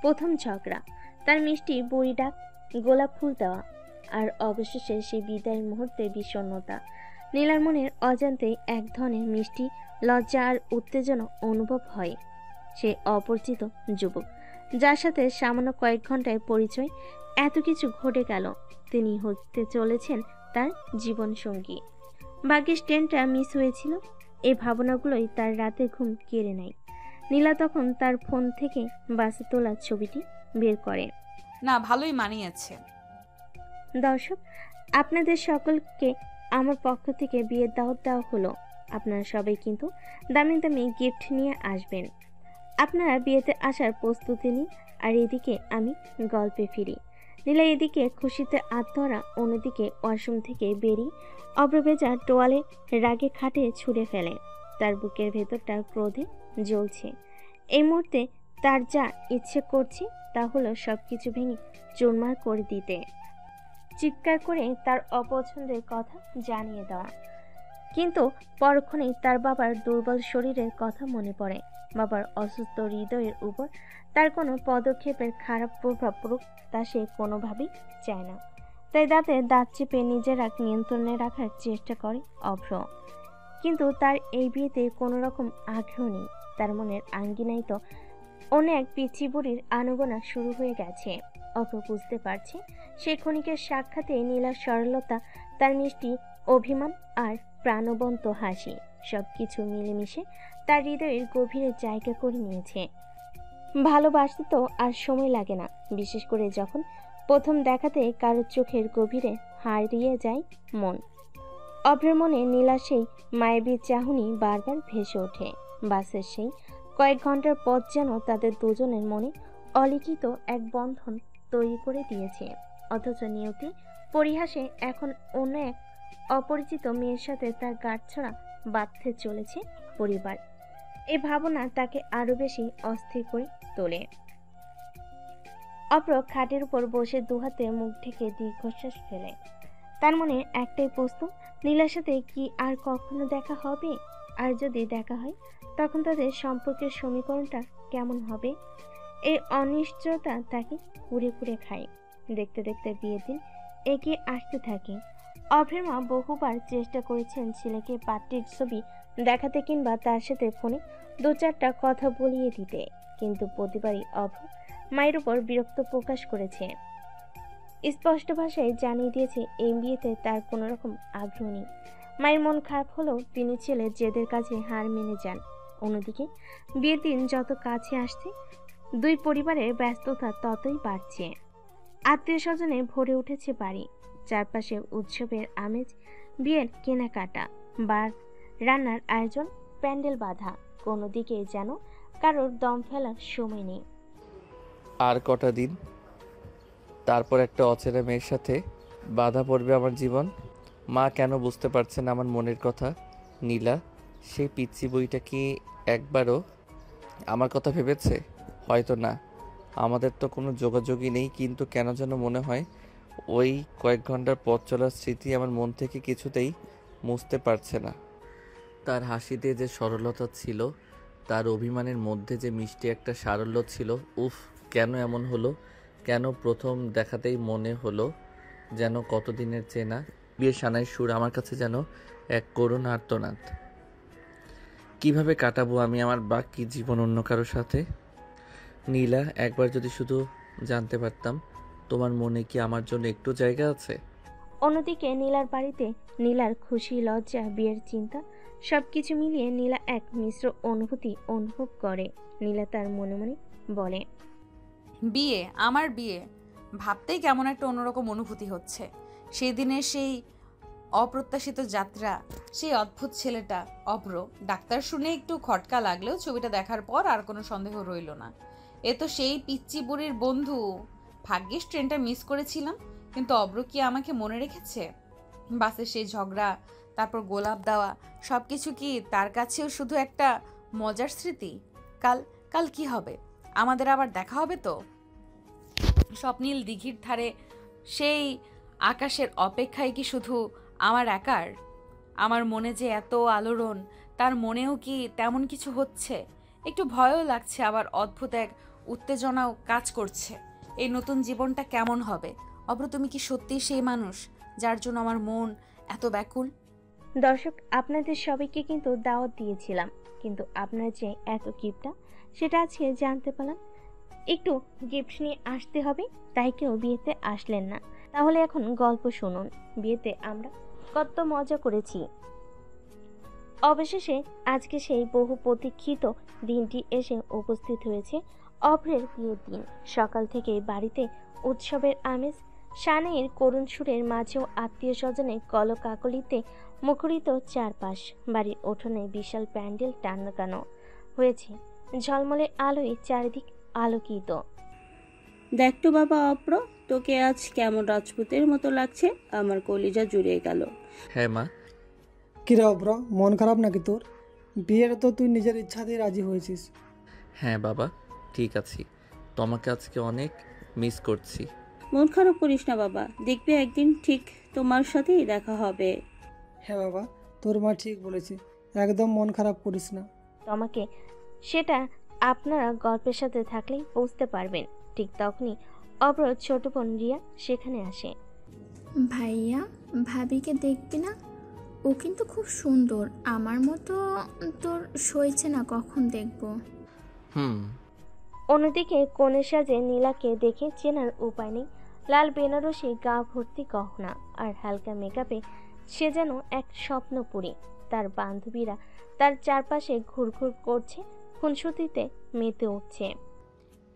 প্রথম ঝগড়া, তার মিষ্টি বুড়ি ডাক, গোলাপ ফুল দেওয়া, আর অবশেষে সেই বিদায়ের মুহূর্তে বিষণ্ণতা। নীলার মনের অজান্তে এক ধরনের মিষ্টি লজ্জা আর উত্তেজনা অনুভব হয়। সে অপরিচিত যুবক, যার সাথে সামান্য কয়েক ঘন্টায় পরিচয়, এত কিছু ঘটে গেল। তিনি হতে চলেছেন তার জীবন সঙ্গী। ভাগ্যিস ট্রেনটা মিস হয়েছিল, এই ভাবনাগুলোই তার রাতে ঘুম কেড়ে নেয়। নীলা তখন তার ফোন থেকে বাসে তোলা ছবিটি বের করে। না, ভালোই মানিয়েছে। দর্শক, আপনাদের সকলকে আমার পক্ষ থেকে বিয়ের দাওয়াত দেওয়া হলো। আপনারা সবাই কিন্তু দামি দামি গিফট নিয়ে আসবেন। আপনারা বিয়েতে আসার প্রস্তুতি নিন। আর এদিকে আমি গল্পে ফিরি। নীলা এদিকে খুশিতে আত্মহারা, অন্যদিকে ওয়াশরুম থেকে বেরিয়ে অব্রভেজা টোয়ালে রাগে খাটে ছুঁড়ে ফেলে। তার বুকের ভেতরটা ক্রোধে জ্বলছে। এই মুহূর্তে তার যা ইচ্ছে করছে তা হলো সবকিছু ভেঙে চুরমার করে দিতে, চিৎকার করে তার অপছন্দের কথা জানিয়ে দেওয়া। কিন্তু পরক্ষণেই তার বাবার দুর্বল শরীরের কথা মনে পড়ে। বাবার অসুস্থ হৃদয়ের উপর তার কোনো পদক্ষেপের খারাপ প্রভাব পড়ুক তা সে কোনোভাবেই চায় না। তাই দাঁতে দাঁত চেপে নিজের রাগ নিয়ন্ত্রণে রাখার চেষ্টা করে অভ্র। কিন্তু তার এই বিয়েতে কোনো রকম আগ্রহ নেই। তার মনের আঙ্গিনায় তো অন্য এক পিচ্ছি বুড়ির আনুগোনা শুরু হয়ে গেছে। অভ্র বুঝতে পারছে সে ক্ষণিকের সাক্ষাতে নীলার সরলতা, তার মিষ্টি অভিমান আর প্রাণবন্ত হাসি সবকিছু মিলেমিশে তার হৃদয়ের গভীরে জায়গা করে নিয়েছে। ভালোবাসতে তো আর সময় লাগে না, বিশেষ করে যখন প্রথম দেখাতে কারোর চোখের গভীরে হারিয়ে যায় মন। অভ্রের মনে নীলা সেই মায়াবী চাহনি বারবার ভেসে ওঠে। বাসের সেই কয়েক ঘন্টার পথ যেন তাদের দুজনের মনে অলিখিত এক বন্ধন তৈরি করে দিয়েছে। অথচ নিয়তি পরিহাসে এখন অন্য এক অপরিচিত মেয়ের সাথে তার গাঁটছড়া বাঁধতে চলেছে পরিবার। এই ভাবনা তাকে আরো বেশি অস্থির করে তোলে। অপ্র খাটের উপর বসে দুহাতে মুখ ঢেকে দীর্ঘশ্বাস ফেলে। তার মনে একটাই প্রশ্ন, নীলার সাথে কি আর কখনো দেখা হবে? আর যদি দেখা হয় তখন তাদের সম্পর্কের সমীকরণটা কেমন হবে? এই অনিশ্চয়তা তাকে কুড়ে কুড়ে খায়। দেখতে দেখতে বিয়ের দিন এগিয়ে আসতে থাকে। অভ্রের মা বহুবার চেষ্টা করেছেন ছেলেকে পাত্রীর ছবি দেখাতে কিংবা তার সাথে ফোনে দু চারটা কথা বলিয়ে দিতে, কিন্তু প্রতিবারই অভ্র মায়ের উপর বিরক্ত প্রকাশ করেছে। স্পষ্ট ভাষায় জানিয়ে দিয়েছে এই বিয়েতে তার কোনো রকম আগ্রহ নেই। মায়ের মন খারাপ হলেও তিনি ছেলের জেদের কাছে হার মেনে যান। অন্যদিকে বিয়ের দিন যত কাছে আসছে দুই পরিবারের ব্যস্ততা ততই বাড়ছে। আত্মীয় স্বজনে ভরে উঠেছে বাড়ি। চারপাশে উৎসবের আমেজ, বিয়ের কেনাকাটা, বার রান্নার আয়োজন, প্যান্ডেল বাঁধা, কোনো দিকে যেন কারোর দম ফেলার সময় নেই। আর কটা দিন, তারপর একটা অচেনা মেয়ের সাথে বাধা পড়বে আমার জীবন। মা কেন বুঝতে পারছে না আমার মনের কথা? নীলা সেই পিচ্চি বইটা কি একবারও আমার কথা ভেবেছে? হয়তো না, আমাদের তো কোনো যোগাযোগই নেই, কিন্তু কেন যেন মনে হয় ওই কয়েক ঘন্টার পথ চলার স্মৃতি আমার মন থেকে কিছুতেই মুছতে পারছে না। তার হাসিতে যে সরলতা ছিল, তার অভিমানের মধ্যে যে মিষ্টি একটা সারল্য ছিল, উফ, কেন এমন হলো? কেন প্রথম দেখাতেই মনে হলো যেন কতদিনের চেনা? বিয়ের সানাই সুর আমার কাছে যেন এক করুণ আর্তনাদ। কিভাবে কাটাবো আমি আমার বাকি জীবন অন্য কারোর সাথে? নীলা, একবার যদি শুধু জানতে পারতাম তোমার মনে কি আমার জন্য একটু জায়গা আছে? অন্যদিকে নীলার বাড়িতে নীলার খুশি, লজ্জা, বিয়ের চিন্তা সবকিছু মিলিয়ে নীলা এক মিশ্র অনুভূতি অনুভব করে। নীলা তার মনে মনে বলে, বিয়ে, আমার বিয়ে, ভাবতেই কেমন একটা অন্যরকম অনুভূতি হচ্ছে। সেদিনের সেই অপ্রত্যাশিত যাত্রা, সেই অদ্ভুত ছেলেটা অভ্র। ডাক্তার শুনে একটু খটকা লাগলেও ছবিটা দেখার পর আর কোনো সন্দেহ রইল না। এ তো সেই পিচ্চি বুড়ির বন্ধু। ভাগ্যিস ট্রেনটা মিস করেছিলাম, কিন্তু অভ্র কি আমাকে মনে রেখেছে? বাসে সেই ঝগড়া, তারপর গোলাপ দেওয়া, সব কিছু কি তার কাছেও শুধু একটা মজার স্মৃতি? কাল কাল কি হবে? আমাদের আবার দেখা হবে তো? স্বপ্নীল দিঘির ধারে সেই আকাশের অপেক্ষায় কি শুধু আমার একার? আমার মনে যে এত আলোড়ন, তার মনেও কি তেমন কিছু হচ্ছে? একটু ভয়ও লাগছে, আবার অদ্ভুত এক উত্তেজনাও কাজ করছে। এই নতুন জীবনটা কেমন হবে? অভ্র, তুমি কি সত্যিই সেই মানুষ যার জন্য আমার মন এত ব্যাকুল? দর্শক, আপনাদের সবাইকে কিন্তু দাওয়াত দিয়েছিলাম, কিন্তু আপনার যে এত গিফটটা সেটা আজকে জানতে পারলাম। একটু গিফট নিয়ে আসতে হবে, তাই কেউ বিয়েতে আসলেন না। তাহলে এখন গল্প শুনুন। বিয়েতে আমরা কত মজা করেছি। অবশেষে আজকে সেই বহু প্রতীক্ষিত দিনটি এসে উপস্থিত হয়েছে। অভ্রের বিয়ের দিন। সকাল থেকেই বাড়িতে উৎসবের আমেজ। সানের করুণ সুরের মাঝেও আত্মীয় স্বজনের কলকাকলিতে মুখরিত চারপাশ। বাড়ির উঠোনে বিশাল প্যান্ডেল টানানো হয়েছে, ঝলমলে আলোয় চারিদিক আলোকিত। দেখ তো বাবা অপ্র, তোকে আজ কেমন রাজপুতের মতো লাগছে, আমার কলিজা জুড়িয়ে গেল। হ্যাঁ মা। কিরে অব্র, মন খারাপ নাকি তোর? বিয়ের তো তুই নিজের ইচ্ছাতেই রাজি হয়েছিস। হ্যাঁ বাবা, ঠিক আছি। তোমাকে আজকে অনেক মিস করছি। মন খারাপ করিস না বাবা, দেখবি একদিন ঠিক তোমার সাথেই দেখা হবে। হ্যাঁ বাবা, তোর মা ঠিক বলেছে, একদম মন খারাপ করিস না। তোমাকে সেটা আপনারা গল্পের সাথে থাকলেই বুঝতে পারবেন। ঠিক তখনই অব্র ছোট বোন রিয়া সেখানে আসে। ভাইয়া, ভাবিকে দেখবি না? ও কিন্তু খুব সুন্দর, আমার মতো তোর সইছে না কখন দেখব। অন্যদিকে কনের সাজে নীলাকে দেখে চেনার উপায় নেই। লাল বেনারসি, গা ভর্তি গহনা আর হালকা মেকআপে সে যেন এক স্বপ্নপুরী। তার বান্ধবীরা তার চারপাশে ঘুরঘুর করছে, খুনসুটিতে মেতে উঠছে।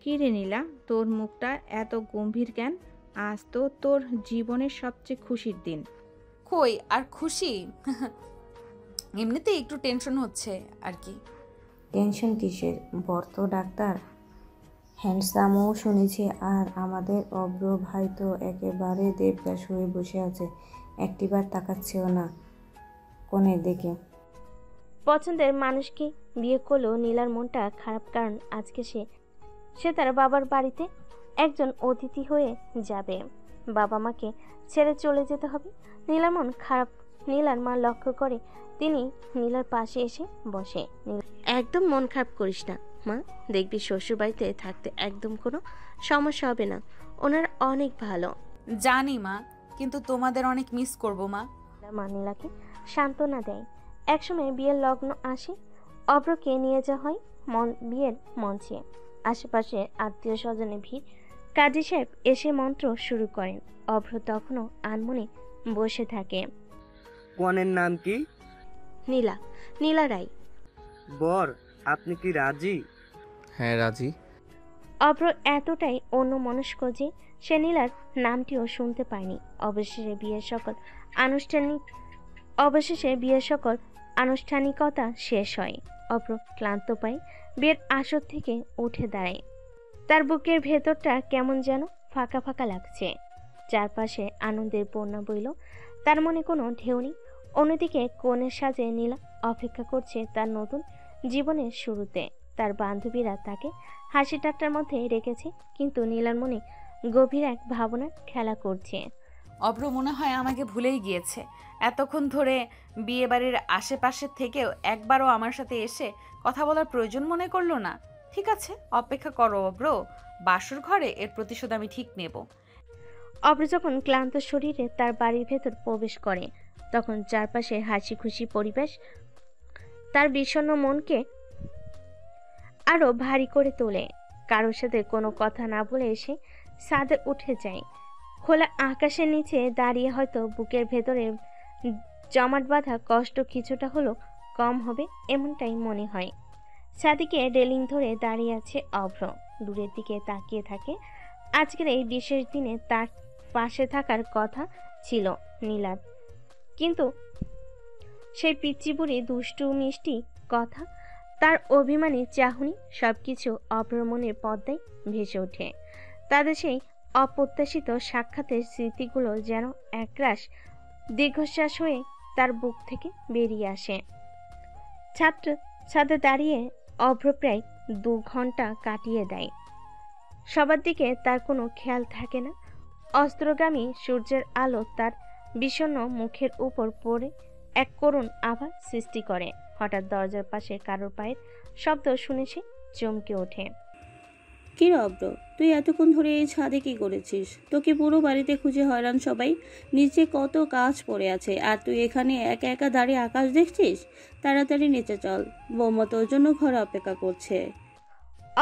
কি রে নীলা, তোর মুখটা এত গম্ভীর কেন? আজ তো তোর জীবনের সবচেয়ে খুশির দিন। কই আর খুশি? এমনিতেই একটু টেনশন হচ্ছে আর কি। টেনশন কিসের? বর তো ডাক্তার, হ্যান্ডসামও শুনেছি। আর আমাদের অব্র ভাই তো একেবারে দেবদাস হয়ে বসে আছে, একটিবার তাকাচ্ছেও না কোণের দিকে। পছন্দের মানুষকে বিয়ে করলেও নীলার মনটা খারাপ, কারণ আজকে সে তার বাবার বাড়িতে একজন অতিথি হয়ে যাবে। বাবা মাকে ছেড়ে চলে যেতে হবে। নীলার মন খারাপ। নীলার মা লক্ষ্য করে তিনি নীলার পাশে এসে বসে। একদম মন খারাপ করিস না মা, দেখবি শ্বশুর বাড়িতে থাকতে একদম কোনো সমস্যা হবে না, ওনার অনেক ভালো। জানি মা, কিন্তু তোমাদের অনেক মিস করব মা। মা নীলাকে সান্ত্বনা দেয়। একসময় বিয়ের লগ্ন আসে, অব্রকে নিয়ে যাওয়া হয় বিয়ের মঞ্চে। আশেপাশে আত্মীয় স্বজনের ভিড়। কাজী সাহেব এসে মন্ত্র শুরু করেন। অভ্র তখনও আনমনে বসে থাকে। কনের নাম কি? নীলা, নীলা রায়। বর, আপনি কি রাজি? হ্যাঁ রাজি। অভ্র এতটাই অন্যমনস্ক যে সে নীলার নামটিও শুনতে পায়নি। অবশেষে বিয়ের সকল আনুষ্ঠানিকতা শেষ হয়। অভ্র ক্লান্ত পায় বিয়ের আসর থেকে উঠে দাঁড়ায়। তার বুকের ভেতরটা কেমন যেন ফাঁকা ফাঁকা লাগছে। চারপাশে আনন্দের বন্যা বইল, তার মনে কোনো ঢেউ নেই। অন্যদিকে কনের সাজে নীলা অপেক্ষা করছে তার নতুন জীবনের শুরুতে। তার বান্ধবীরা তাকে হাসি ঠাট্টার মধ্যে রেখেছে, কিন্তু নীলার মনে গভীর এক ভাবনার খেলা করছে। অভ্র মনে হয় আমাকে ভুলেই গিয়েছে। এতক্ষণ ধরে বিয়ে বাড়ির আশেপাশে থেকেও একবারও আমার সাথে এসে কথা বলার প্রয়োজন মনে করলো না। ঠিক আছে, অপেক্ষা করো অভ্র, বাসর ঘরে এর প্রতিশোধ আমি ঠিক নেব। অভ্র যখন ক্লান্ত শরীরে তার বাড়ির ভেতর প্রবেশ করে, তখন চারপাশে হাসি খুশি পরিবেশ তার বিষণ্ণ মনকে আরো ভারী করে তোলে। কারোর সাথে কোনো কথা না বলে এসে ছাদে উঠে যায়। খোলা আকাশের নিচে দাঁড়িয়ে হয়তো বুকের ভেতরে জমাট বাঁধা কষ্ট কিছুটা হলো কম হবে, এমনটাই মনে হয়। ছাদিকে রেলিং ধরে দাঁড়িয়ে আছে অভ্র, দূরের দিকে তাকিয়ে থাকে। আজকের এই বিশেষ দিনে তার পাশে থাকার কথা ছিল নীলার, কিন্তু সেই পিচ্চি বুড়ি দুষ্টু মিষ্টি কথা, তার অভিমানী চাহনি সবকিছু অভ্রর মনের পদ্মায় ভেসে ওঠে। তাদের সেই অপ্রত্যাশিত সাক্ষাতের স্মৃতিগুলো যেন একরাশ দীর্ঘশ্বাস হয়ে তার বুক থেকে বেরিয়ে আসে। ছাদে দাঁড়িয়ে অভ্র প্রায় 2 ঘন্টা কাটিয়ে দেয়। সবার দিকে তার কোনো খেয়াল থাকে না। অস্ত্রগামী সূর্যের আলো তার বিষণ্ণ মুখের উপর পড়ে এক করুণ আভা সৃষ্টি করে। হঠাৎ দরজার পাশে কারোর পায়ের শব্দ শুনে সে চমকে ওঠে। কি রে অব্র, তুই এতক্ষণ ধরে এই ছাদে কি করেছিস? তোকে পুরো বাড়িতে খুঁজে হয়রান সবাই। নিচে কত কাজ পড়ে আছে আর তুই এখানে একা একা দাঁড়িয়ে আকাশ দেখছিস? তাড়াতাড়ি নিচে চল, বৌমা তোর জন্য ঘরে অপেক্ষা করছে।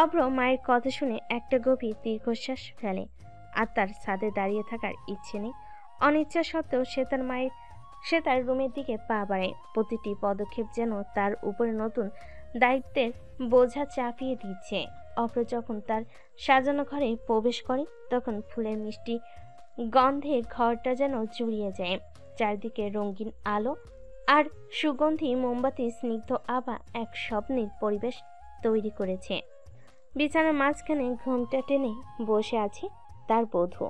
অভ্র মায়ের কথা শুনে একটা গভীর দীর্ঘশ্বাস ফেলে। আর তার ছাদে দাঁড়িয়ে থাকার ইচ্ছে নেই। অনিচ্ছা সত্ত্বেও সে তার রুমের দিকে পা বাড়ায়। প্রতিটি পদক্ষেপ যেন তার উপরে নতুন দায়িত্বের বোঝা চাপিয়ে দিচ্ছে। অভ্র যখন তার সাজানো ঘরে প্রবেশ করে তখন ফুলের মিষ্টি গন্ধে ঘরটা যেন জুড়িয়ে যায়। চারদিকে রঙিন আলো আর সুগন্ধি মোমবাতি স্নিগ্ধ আভা এক স্বপ্নের পরিবেশ তৈরি করেছে। বিছানার মাঝখানে ঘোমটা টেনে বসে আছে তার বধূ।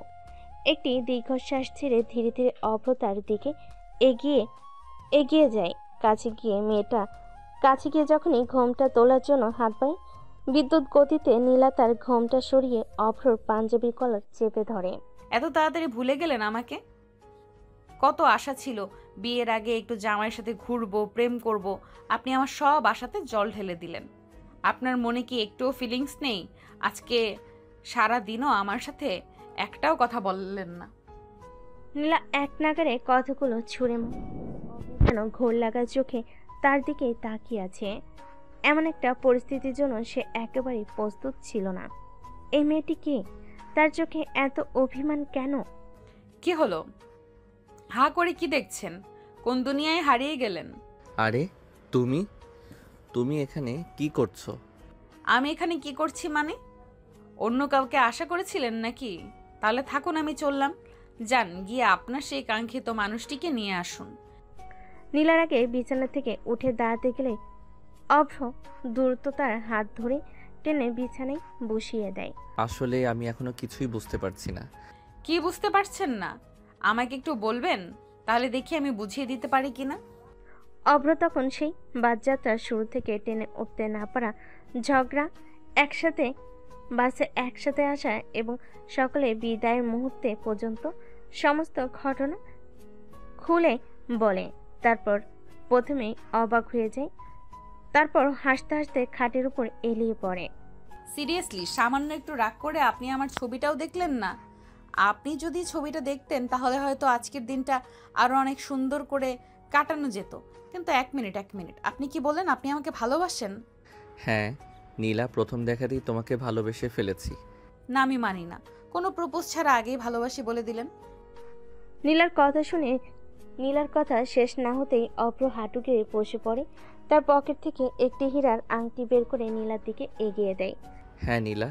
একটি দীর্ঘশ্বাস ছেড়ে ধীরে ধীরে অভ্র তার দিকে এগিয়ে যায়। কাছে গিয়ে যখনই ঘোমটা তোলার জন্য হাত পায়, বিদ্যুৎ গতিতে নীলা তার ঘোমটা সরিয়ে অভ্রর পাঞ্জাবির কলার চেপে ধরে। এত তাড়াতাড়ি ভুলে গেলেন আমাকে? কত আশা ছিল বিয়ের আগে একটু জামাইয়ের সাথে ঘুরবো, প্রেম করব। আপনি আমার সব আশাতে জল ঢেলে দিলেন। আপনার মনে কি একটুও ফিলিংস নেই? আজকে সারা দিনও আমার সাথে একটাও কথা বললেন না। নীলা এক নাগারে কথাগুলো ছুঁড়ে যেন ঘোর লাগা চোখে তার দিকে তাকিয়ে আছে। এমন একটা পরিস্থিতির জন্য সে একেবারেই প্রস্তুত ছিল না। এই মেয়েটি কে? তার চোখে এত অভিমান কেন? কি হলো? হা করে কি দেখছেন? কোন দুনিয়ায় হারিয়ে গেলেন? আরে তুমি এখানে কি করছো? আমি এখানে কি করছি মানে? অন্য কাউকে আশা করেছিলেন নাকি? তাহলে থাকুন, আমি চললাম। যান, গিয়ে আপনার সেই কাঙ্ক্ষিত মানুষটিকে নিয়ে আসুন। নীলার আগে বিছানা থেকে উঠে দাঁড়াতে গেলে অভ্র দ্রুত তার হাত ধরে টেনে বিছানায় বসিয়ে দেয়। আসলে আমি এখনো কিছুই বুঝতে পারছি না। কি বুঝতে পারছেন না? আমাকে একটু বলবেন, তাহলে দেখি আমি বুঝিয়ে দিতে পারি কিনা। অভ্র তখন সেই বাসযাত্রার শুরু থেকে টেনে উঠতে না পারা ঝগড়া, বাসে একসাথে আসা এবং সকলে বিদায়ের মুহূর্তে পর্যন্ত সমস্ত ঘটনা খুলে বলে। তারপর প্রথমেই অবাক হয়ে যায়, তারপর হাসতে হাসতে খাটের উপর এলিয়ে পড়ে। সিরিয়াসলি, সামান্য একটু রাগ করে আপনি আমার ছবিটাও দেখলেন না? আপনি যদি ছবিটা দেখতেন তাহলে হয়তো আজকের দিনটা আরো অনেক সুন্দর করে কাটানো যেত। কিন্তু এক মিনিট, আপনি কি বলেন আপনি আমাকে ভালোবাসেন? হ্যাঁ নীলা, প্রথম দেখাতেই তোমাকে ভালোবেসে ফেলেছি। না, আমি মানি না। কোনো প্রপোজ ছাড়া আগেই ভালোবাসি বলে দিলেন। নীলার কথা শেষ না হতেই অভ্র হাঁটু গেড়ে বসে পড়ে। তার পকেট থেকে একটি হীরার আংটি বের করে নীলার দিকে এগিয়ে দেয়। হ্যাঁ নীলা,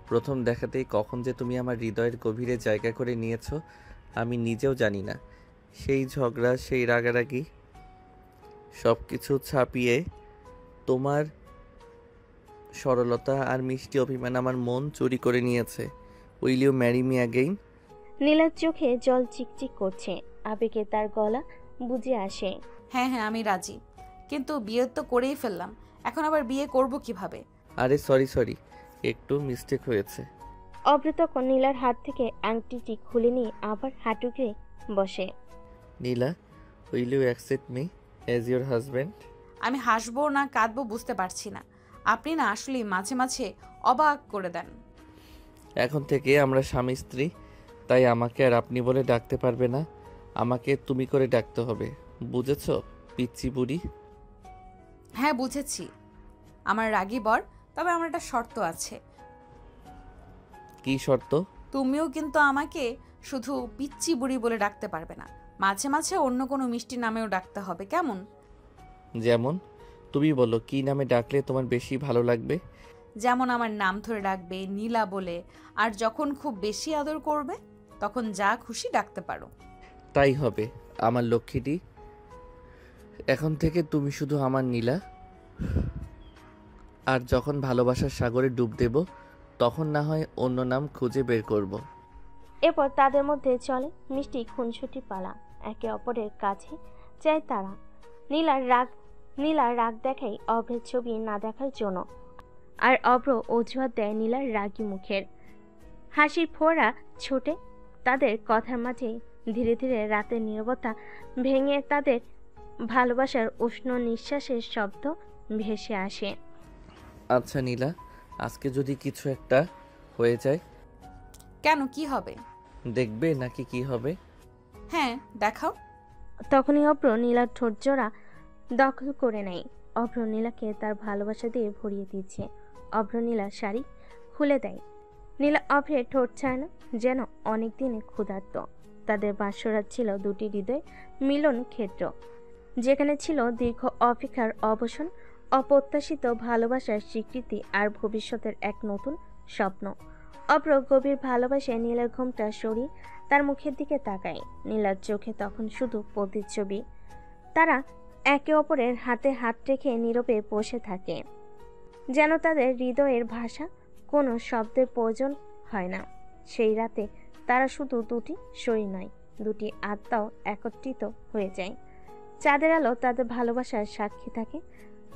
প্রথম দেখাতেই কখন যে তুমি আমার হৃদয়ের গভীরে জায়গা করে নিয়েছো আমি নিজেও জানি না। সেই ঝগড়া, সেই রাগারাগি, সব কিছু ছাপিয়ে তোমার সরলতা আর মিষ্টি অভিমান আমার মন চুরি করে নিয়েছে। Will you marry me again? নীলার চোখে জল চিকচিক করছে, আবেগে তার গলা বুঝে আসে। হ্যাঁ, আমি রাজি, কিন্তু বিয়ে তো করেই ফেললাম। এখন আবার বিয়ে করব কিভাবে? আরে সরি, একটু মিস্টেক হয়েছে। অভ্র তখন নীলার হাত থেকে আংটিটি খুলে নিয়ে আবার হাঁটু গেড়ে বসে। Nila, will you accept me as your husband? আমি হাসবো না কাঁদবো বুঝতে পারছি না। আপনি না আসলে মাঝে মাঝে অবাক করে দেন। এখন থেকে আমরা স্বামী স্ত্রী, তাই আমাকে আর আপনি বলে ডাকতে পারবে না, আমাকে তুমি করে ডাকতে হবে, বুঝেছো পিচ্চি বুড়ি? হ্যাঁ বুঝেছি, আমার রাগী বর। তবে আমার একটা শর্ত আছে। কি শর্ত? তুমিও কিন্তু আমাকে শুধু পিচ্চি বুড়ি বলে ডাকতে পারবে না, মাঝে মাঝে অন্য কোনো মিষ্টি নামেও ডাকতে হবে, কেমন? যেমন তুমি বলো কি নামে ডাকলে তোমার বেশি ভালো লাগবে? যেমন আমার নাম ধরে ডাকবে নীলা বলে, আর যখন খুব বেশি আদর করবে তখন যা খুশি ডাকতে পারো। তাই হবে আমার লক্ষ্মীটি। এখন থেকে তুমি শুধু আমার নীলা। আর যখন ভালোবাসার সাগরে ডুব দেব তখন না হয় অন্য নাম খুঁজে বের করব। এরপর তাদের মধ্যে চলে মিষ্টি খুনসুটি পালা। একে অপরের কাছে যায় তারা। নীলার রাগ দেখায় অভ্রের ছবি না দেখার জন্য, আর অভ্র অজুহাত দেয় নীলার রাগী মুখের। হাসির ফোঁড়া ছোটে তাদের কথার মাঝে। ধীরে ধীরে রাতের নীরবতা ভেঙে তাদের ভালোবাসার উষ্ণ নিঃশ্বাসের শব্দ ভেসে আসে। আচ্ছা নীলা, আজকে যদি কিছু একটা হয়ে যায়? কেন, কি হবে? দেখবে নাকি কি হবে? হ্যাঁ, দেখাও। তখনই অভ্র নীলার ঠোঁট জোড়া দখল করে নেয়। অভ্র নীলাকে তার ভালোবাসা দিয়ে ভরিয়ে দিচ্ছে। অভ্র নীলার শাড়ি খুলে দেয়। নীলা অভ্রের ঠোঁট ছায় না, যেন অনেক দিনে ক্ষুধার্ত। তাদের বাসরাত ছিল দুটি হৃদয় মিলন ক্ষেত্র, যেখানে ছিল দীর্ঘ অপেক্ষার অবসান, অপ্রত্যাশিত ভালোবাসার স্বীকৃতি আর ভবিষ্যতের এক নতুন স্বপ্ন। অভ্র গভীর ভালোবাসায় নীলার ঘুমটা সরিয়ে তার মুখের দিকে তাকায়। নীলার চোখে তখন শুধু প্রতিচ্ছবি। তারা একে অপরের হাতে হাত রেখে নীরবে বসে থাকে, যেন তাদের হৃদয়ের ভাষা কোনো শব্দের প্রয়োজন হয় না। সেই রাতে তারা শুধু দুটি শরীর নয়, দুটি আত্মাও একত্রিত হয়ে যায়। চাঁদের আলো তাদের ভালোবাসার সাক্ষী থাকে,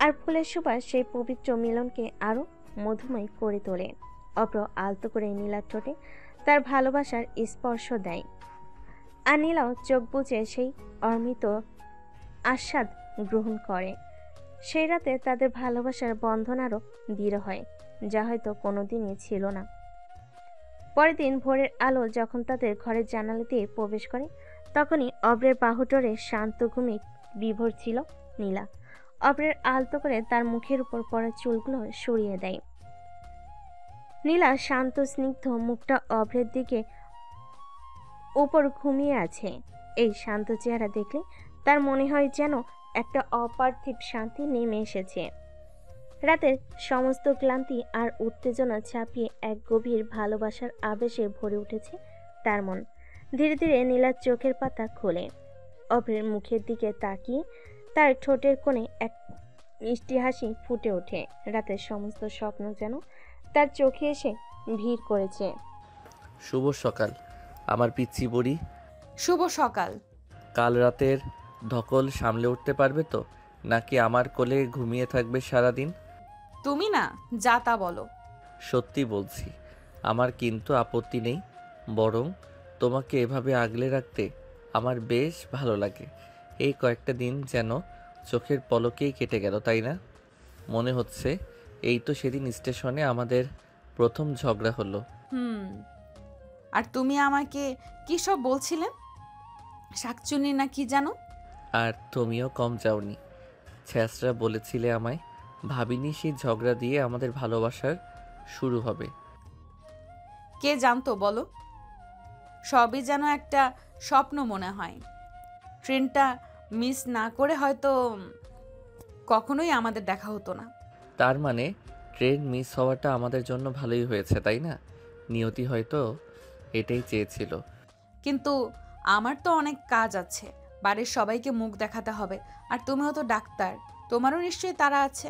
আর ফুলের সুবাস সেই পবিত্র মিলনকে আরো মধুময় করে তোলে। অভ্র আলতো করে নীলার ঠোঁটে তার ভালোবাসার স্পর্শ দেয়, আর নীলাও চোখ বুজে সেই অমৃত আস্বাদ গ্রহণ করে। সেই রাতে তাদের ভালোবাসার বন্ধন আরো দৃঢ় হয়, যা হয়তো কোনোদিনই ছিল না। পরের দিন ভোরের আলো যখন তাদের ঘরের জানালা দিয়ে প্রবেশ করে, তখনই অভ্রের বাহুডোরে শান্ত ঘুমে বিভোর ছিল নীলা। অভ্রের আলতো করে তার মুখের উপর পড়া চুলগুলো সরিয়ে দেয়। নীলা শান্ত স্নিগ্ধ মুখটা অভ্রের দিকে উপর ঘুমিয়ে আছে। এই শান্ত চেহারা দেখলে তার মনে হয় যেন একটা অপার্থিব শান্তি নেমে এসেছে। রাতের সমস্ত ক্লান্তি আর উত্তেজনা ছাপিয়ে এক গভীর ভালোবাসার আবেশে ভরে উঠেছে তার মন। ধীরে ধীরে নীলার চোখের পাতা খোলে। অভ্রের মুখের দিকে তাকিয়ে তার ঠোঁটের কোণে এক মিষ্টি হাসি ফুটে ওঠে। রাতের সমস্ত স্বপ্ন যেন তার চোখে এসে ভিড় করেছে। শুভ সকাল আমার পিচ্চি বুড়ি। শুভ সকাল। কাল রাতের ধকল সামলে উঠতে পারবে তো, নাকি আমার কোলে ঘুমিয়ে থাকবে সারাদিন? তুমি না যা তা বলো। সত্যি বলছি, আমার কিন্তু আপত্তি নেই, বরং তোমাকে এভাবে আগলে রাখতে আমার বেশ ভালো লাগে। এই কয়েকটা দিন যেন চোখের পলকেই কেটে গেল, তাই না? মনে হচ্ছে এই তো সেদিন স্টেশনে আমাদের প্রথম ঝগড়া হলো। আর তুমি আমাকে কি সব বলছিলে, শাকচুনি না কি জানো? আর তুমিও কম যাওনি, ছ্যাঁচড়া বলেছিলে আমায়। ভাবিনি সেই ঝগড়া দিয়ে আমাদের ভালোবাসার শুরু হবে। কে জানতো বলো? সবই যেন একটা স্বপ্ন মনে হয়। ট্রেনটা মিস না করে হয়তো কখনোই আমাদের দেখা হতো না। তার মানে ট্রেন মিস হওয়াটা আমাদের জন্য ভালোই হয়েছে, তাই না? নিয়তি হয়তো এটাই চেয়েছিল। কিন্তু আমার তো অনেক কাজ আছে, বাড়ির সবাইকে মুখ দেখাতে হবে। আর তুমিও তো ডাক্তার, তোমারও নিশ্চয়ই তারা আছে।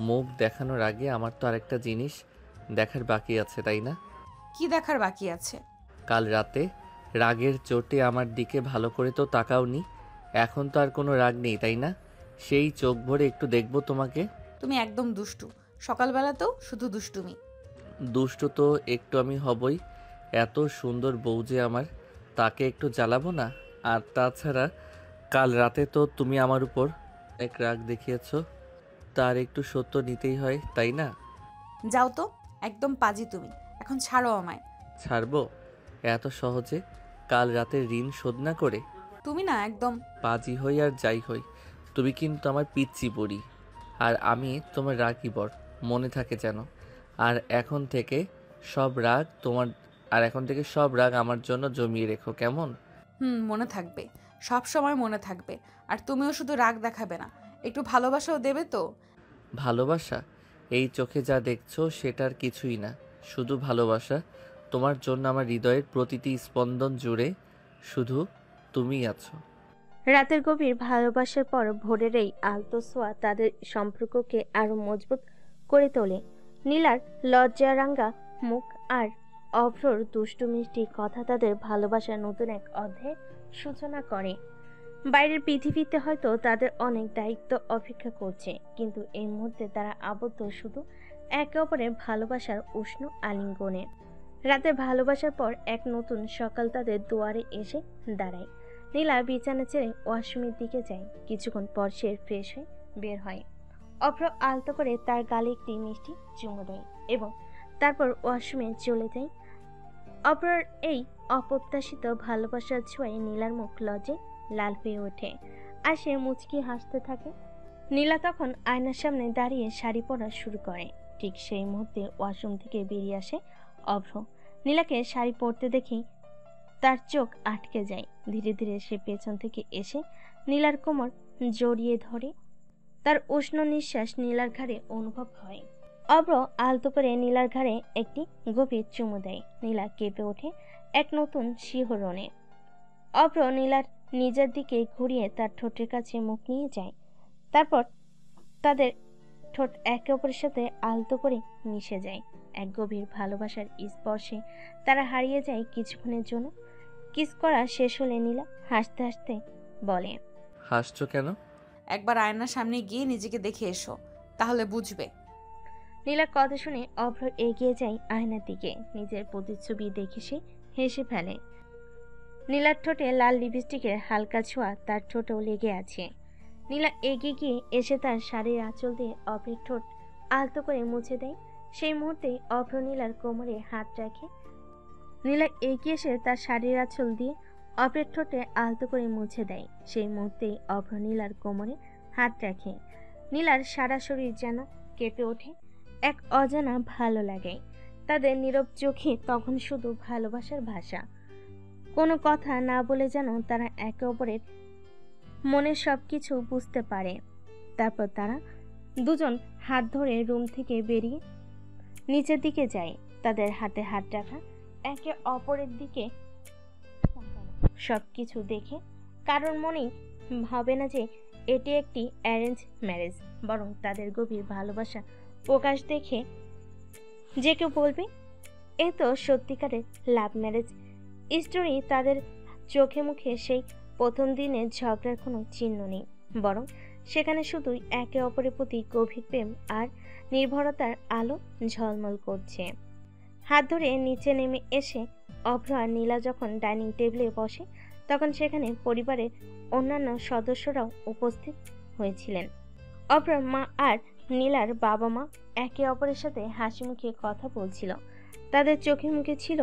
মুখ দেখানোর আগে আমার তো আরেকটা জিনিস দেখার বাকি আছে, তাই না? কি দেখার বাকি আছে? কাল রাতে রাগের চোটে আমার দিকে ভালো করে তো তাকাওনি। এখন তো আর কোনো রাগ নেই, তাই না? সেই চোখ ভরে একটু দেখবো তোমাকে। তুমি একদম দুষ্টু, সকালবেলাতেও শুধু দুষ্টুমি। দুষ্টু তো একটু আমি হবই, এত সুন্দর বউ যে আমার, তাকে একটু জ্বালাবো না? আর তাছাড়া কাল রাতে তো তুমি আমার উপর এক রাগ দেখিয়েছো, তার একটু সত্য নিতেই হয়, তাই না? যাও তো, একদম পাজি তুমি। এখন ছাড়ো আমায়। ছাড়বো এত সহজে? কাল রাতের ঋণ শোধ না করে? তুমি না একদম পাজি হই আর যাই হই, তুমি কিন্তু আমার পিচ্চি বুড়ি, আর আমি তোমার রাগী বর, মনে থাকে যেন। আর এখন থেকে সব রাগ তোমার আর এখন থেকে সব রাগ আমার জন্য জমিয়ে রেখো, কেমন? মনে থাকবে, সব সময় মনে থাকবে। আর তুমিও শুধু রাগ দেখাবে না, একটু ভালোবাসাও দেবে তো। ভালোবাসা? এই চোখে যা দেখছো সেটার কিছুই না, শুধু ভালোবাসা। তোমার জন্য আমার হৃদয়ের প্রতিটি স্পন্দন জুড়ে শুধু তুমিই আছো। রাতের গভীর ভালোবাসার পর ভোরের এই আলতো ছোঁয়া তাদের সম্পর্ককে আরো মজবুত করে তোলে। নীলার লজ্জারাঙ্গা মুখ আর অভ্রর দুষ্টু মিষ্টি কথা তাদের ভালোবাসার নতুন এক অধ্যায়ের সূচনা করে। বাইরের পৃথিবীতে হয়তো তাদের অনেক দায়িত্ব অপেক্ষা করছে, কিন্তু এই মুহূর্তে তারা আবদ্ধ শুধু একে অপরের ভালোবাসার উষ্ণ আলিঙ্গনে। রাতের ভালোবাসার পর এক নতুন সকাল তাদের দুয়ারে এসে দাঁড়ায়। নীলা বিছানা ছেড়ে ওয়াশরুমের দিকে যায়। কিছুক্ষণ পর সে ফ্রেশ হয়ে বের হয়। অভ্র আলতো করে তার গালে একটি মিষ্টি চুমু দেয় এবং তারপর ওয়াশরুমে চলে যায়। অভ্রর এই অপ্রত্যাশিত ভালোবাসার ছোঁয়ায় নীলার মুখ লজ্জে লাল হয়ে ওঠে আর সে মুচকি হাসতে থাকে। নীলা তখন আয়নার সামনে দাঁড়িয়ে শাড়ি পরা শুরু করে। ঠিক সেই মুহূর্তে ওয়াশরুম থেকে বেরিয়ে আসে অভ্র। নীলাকে শাড়ি পরতে দেখে তার চোখ আটকে যায়। ধীরে ধীরে সে পেছন থেকে এসে নীলার কোমর জড়িয়ে ধরে। তার উষ্ণ নিঃশ্বাস নীলার ঘাড়ে অনুভব হয়। অভ্র আলতো করে নীলার ঘাড়ে একটি গভীর চুমু দেয়। নীলা কেঁপে ওঠে এক নতুন শিহরণে। অভ্র নীলার নিজের দিকে ঘুরিয়ে তার ঠোঁটের কাছে মুখ নিয়ে যায়। তারপর তাদের ঠোঁট একে অপরের সাথে আলতো করে মিশে যায়। এক গভীর ভালোবাসার স্পর্শে তারা হারিয়ে যায় কিছুক্ষণের জন্য। কিস করা শেষ হলে নীলা হাসতে হাসতে বলে, হাসছো কেন? একবার আয়নার সামনে গিয়ে নিজেকে দেখে এসো, তাহলে বুঝবে। নীলার কথা শুনে অভ্র এগিয়ে যায় আয়নার দিকে। নিজের প্রতিচ্ছবি দেখে সে হেসে ফেলে। নীলার ঠোঁটে লাল লিপস্টিকের হালকা ছোঁয়া তার ঠোঁটেও লেগে আছে। নীলা এগিয়ে গিয়ে এসে তার শাড়ির আঁচল দিয়ে অভ্রের ঠোঁট আলতো করে মুছে দেয়। সেই মুহূর্তেই অভ্র নীলার কোমরে হাত রাখে। নীলা এগিয়ে এসে তার শাড়ির আঁচল দিয়ে অভ্রের ঠোঁটে আলতো করে মুছে দেয়। সেই মুহূর্তেই অভ্র নীলার কোমরে হাত রাখে। নীলার সারা শরীর যেন কেঁপে ওঠে এক অজানা ভালো লাগে। তাদের নীরব চোখে তখন শুধু ভালোবাসার ভাষা। কোনো কথা না বলে যেন তারা একে অপরের মনের সবকিছু বুঝতে পারে। তারপর তারা দুজন হাত ধরে রুম থেকে বেরিয়ে নিচের দিকে যায়। তাদের হাতে হাত রাখা, একে অপরের দিকে সবকিছু দেখে কারোর মনেই ভাবে না যে এটি একটি অ্যারেঞ্জ ম্যারেজ, বরং তাদের গভীর ভালোবাসা প্রকাশ দেখে যে কেউ বলবে এ তো সত্যিকারের লাভ ম্যারেজ স্টোরি। তাদের চোখে মুখে সেই প্রথম দিনের ঝগড়ার কোনো চিহ্ন নেই, বরং সেখানে শুধুই একে অপরের প্রতি গভীর প্রেম আর নির্ভরতার আলো ঝলমল করছে। হাত ধরে নিচে নেমে এসে অভ্র আর নীলা যখন ডাইনিং টেবিলে বসে, তখন সেখানে পরিবারের অন্যান্য সদস্যরাও উপস্থিত হয়েছিলেন। অভ্রর মা আর নীলার বাবা মা একে অপরের সাথে হাসি মুখে কথা বলছিল। তাদের চোখে মুখে ছিল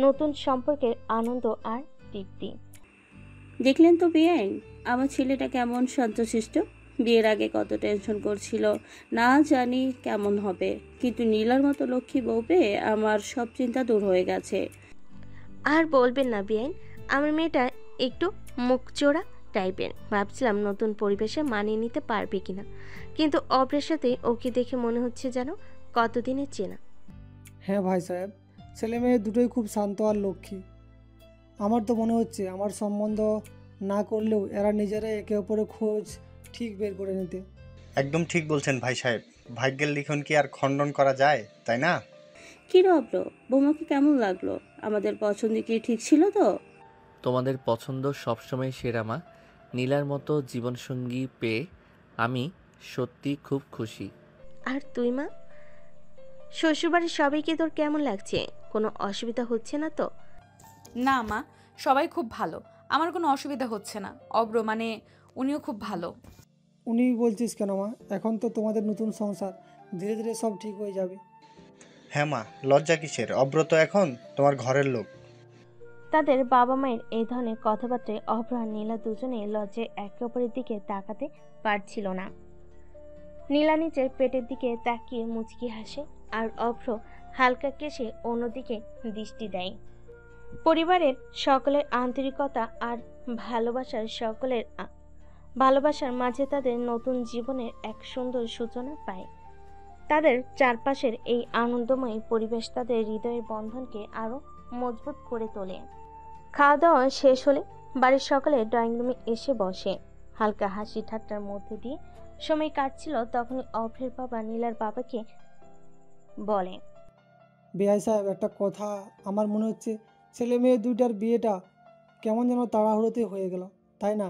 নতুন সম্পর্কের আনন্দ আর তৃপ্তি। দেখলেন তো বেআইন, আমার ছেলেটা কেমন শান্তশিষ্ট। বিয়ের আগে কত টেনশন করছিল, না জানি কেমন হবে, কিন্তু নীলার মতো লক্ষ্মী বউ পেয়ে আমার সব চিন্তা দূর হয়ে গেছে। আর বলবেন না বেআইন, আমার মেয়েটা একটু মুখচোরা টাইপের। ভাবছিলাম নতুন পরিবেশে মানিয়ে নিতে পারবে কিনা, কিন্তু অভ্রের সাথে ওকে দেখে মনে হচ্ছে যেন কতদিনের চেনা। হ্যাঁ ভাই সাহেব, ছেলে মেয়ে দুটোই খুব শান্ত আর লক্ষ্মী। আমার তো মনে হচ্ছে আমার সম্বন্ধ না করলেও এরা নিজেরাই একে অপরের খোঁজ ঠিক বের করে নিতে। একদম ঠিক বলছেন ভাই সাহেব, ভাগ্যের লিখন কি আর খণ্ডন করা যায়, তাই না? কি রব্র, বৌমাকে কেমন লাগলো? আমাদের পছন্দ কি ঠিক ছিল তো? তোমাদের পছন্দ সবসময় সেরা মা। নীলার মতো জীবনসঙ্গী পেয়ে আমি সত্যি খুব খুশি। আর তুই মা, শ্বশুরবাড়ির সবাইকে তোর কেমন লাগছে? কোনো অসুবিধা হচ্ছে না তো? না মা, সবাই খুব ভালো, আমার কোনো অসুবিধা হচ্ছে না। অব্র মানে উনিও খুব ভালো। উনি বলছিস কেন মা? এখন তো তোমাদের নতুন সংসার, ধীরে ধীরে সব ঠিক হয়ে যাবে। হ্যাঁ মা, লজ্জা কিসের? অব্র তো এখন তোমার ঘরের লোক। তাদের বাবা মায়ের এই ধরনের কথাবার্তায় অভ্র আর নীলা দুজনে লজ্জায় একে অপরের দিকে তাকাতে পারছিল না। নীলা নিচের পেটের দিকে তাকিয়ে মুচকি হাসে আর অভ্র হালকা কেশে অন্যদিকে দৃষ্টি দেয়। পরিবারের সকলের আন্তরিকতা আর ভালোবাসার মাঝে তাদের নতুন জীবনের এক সুন্দর সূচনা পায়। তাদের চারপাশের এই আনন্দময় পরিবেশ তাদের হৃদয়ের বন্ধনকে আরো মজবুত করে তোলে। খাওয়া দাওয়া শেষ হলে বাড়ির সকলে ড্রয়িং রুমে এসে বসে। হালকা হাসি ঠাট্টার মধ্যে দিয়ে সময় কাটছিল। তখনই অভ্রের বাবা নীলার বাবাকে বলে, বিআই সাহেব, একটা কথা, আমার মনে হচ্ছে ছেলে মেয়ে দুইটার বিয়েটা কেমন যেন তাড়াহুড়োতে হয়ে গেল, তাই না?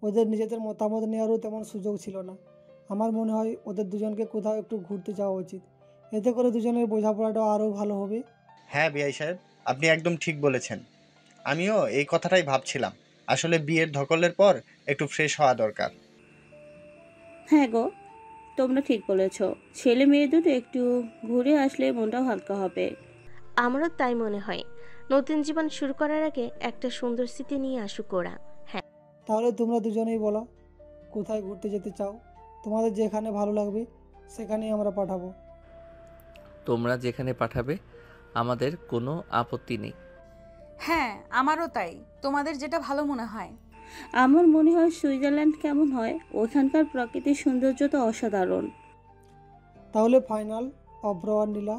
ওদের নিজেদের মতামত নেওয়ারও তেমন সুযোগ ছিল না। আমার মনে হয় ওদের দুজনকে কোথাও একটু ঘুরতে যাওয়া উচিত, এতে করে দুজনের বোঝাপড়াটাও আরও ভালো হবে। হ্যাঁ বিআই সাহেব, আপনি একদম ঠিক বলেছেন। আমিও এই কথাটাই ভাবছিলাম। আসলে বিয়ের ধকলের পর একটু ফ্রেশ হওয়া দরকার। হ্যাঁ গো, তোমরা ঠিক বলেছ। ছেলে মেয়ে দুটো একটু ঘুরে আসলে মনটাও হালকা হবে। আমারও তাই মনে হয়। নতুন জীবন শুরু করার আগে একটা সুন্দর স্মৃতি নিয়ে আসুক ওরা। হ্যাঁ, তাহলে তোমরা দুজনেই বলো কোথায় ঘুরতে যেতে চাও। তোমাদের যেখানে ভালো লাগবে সেখানেই আমরা পাঠাবো। তোমরা যেখানে পাঠাবে আমাদের কোনো আপত্তি নেই। হ্যাঁ, আমারও তাই। তোমাদের যেটা ভালো মনে হয়। আমার মনে হয় সুইজারল্যান্ড কেমন হয়, ওখানকার প্রাকৃতিক সৌন্দর্য তো অসাধারণ। তাহলে ফাইনাল, অভ্র আর নীলা,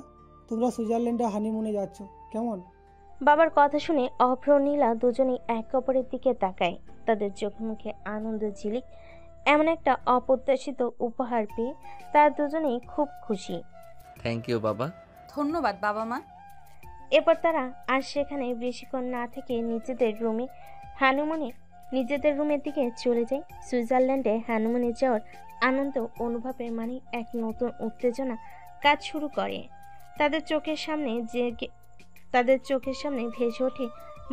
তোমরা সুইজারল্যান্ডে হানিমুনে যাচ্ছ, কেমন? বাবার কথা শুনে অভ্র ও নীলা দুজনেই একে অপরের দিকে তাকায়। তাদের চোখে মুখে আনন্দ ঝিলিক। এমন একটা অপ্রত্যাশিত উপহার পেয়ে তারা দুজনেই খুব খুশি। থ্যাংক ইউ বাবা। ধন্যবাদ বাবা মা। এরপর তারা আর সেখানে বেশিক্ষণ না থেকে নিজেদের রুমের দিকে চলে যায়। সুইজারল্যান্ডে হানিমুনে যাওয়ার আনন্দ অনুভবের মানে এক নতুন উত্তেজনা কাজ শুরু করে। তাদের চোখের সামনে ভেসে ওঠে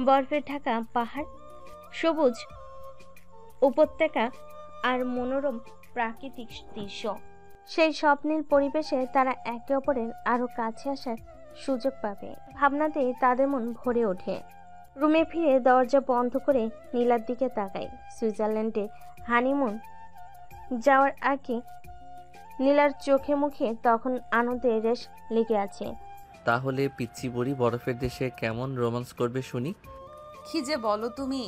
বরফে ঢাকা পাহাড়, সবুজ উপত্যকা আর মনোরম প্রাকৃতিক দৃশ্য। সেই স্বপ্নীল পরিবেশে তারা একে অপরের আরো কাছে আসার সুযোগ পাবে ভাবনাতেই তাদের মন ভরে ওঠে। রুমে ফিরে দরজা বন্ধ করে নীলার দিকে তাকায়। সুইজারল্যান্ডে হানিমুন যাওয়ার আগে নীলার চোখে মুখে তখন আনন্দের রেশ লেগে আছে। তাহলে পিচ্চি বুড়ি বরফের দেশে কেমন রোমান্স করবে শুনি। কি যে বলো তুমি,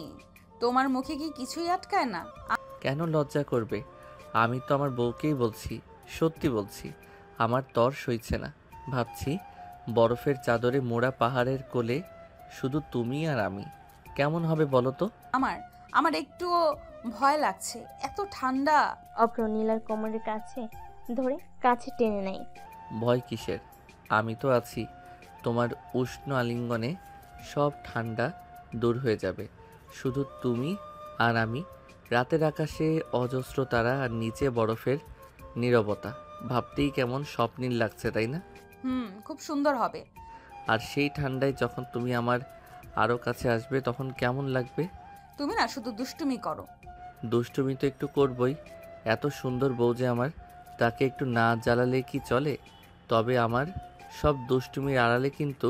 তোমার মুখে কি কিছুই আটকায় না? কেন লজ্জা করবে? আমি তো আমার বউকেই বলছি, সত্যি বলছি। আমার তর সইছে না। ভাবছি বরফের চাদরে মোড়া পাহাড়ের কোলে শুধু তুমি আর আমি, কেমন হবে বলো তো? আমার একটুও ভয় লাগছে, এত ঠান্ডা। অভ্র নীলার কোমরের কাছে ধরে কাছে টেনে নেয়। ভয় কিসের? আমি তো আছি। তোমার উষ্ণ আলিঙ্গনে সব ঠান্ডা দূর হয়ে যাবে। শুধু তুমি আর আমি, রাতের আকাশে অজস্র তারা আর নিচে বরফের নীরবতা। ভাবতেই কেমন স্বপ্নীল লাগছে, তাই না? খুব সুন্দর হবে। আর সেই ঠান্ডায় যখন তুমি আমার আরও কাছে আসবে তখন কেমন লাগবে? তুমি না শুধু দুষ্টুমি করো। দুষ্টুমি তো একটু করবই। এত সুন্দর বউ যে আমার, তাকে একটু না জ্বালালে কি চলে? তবে আমার সব দুষ্টুমির আড়ালে কিন্তু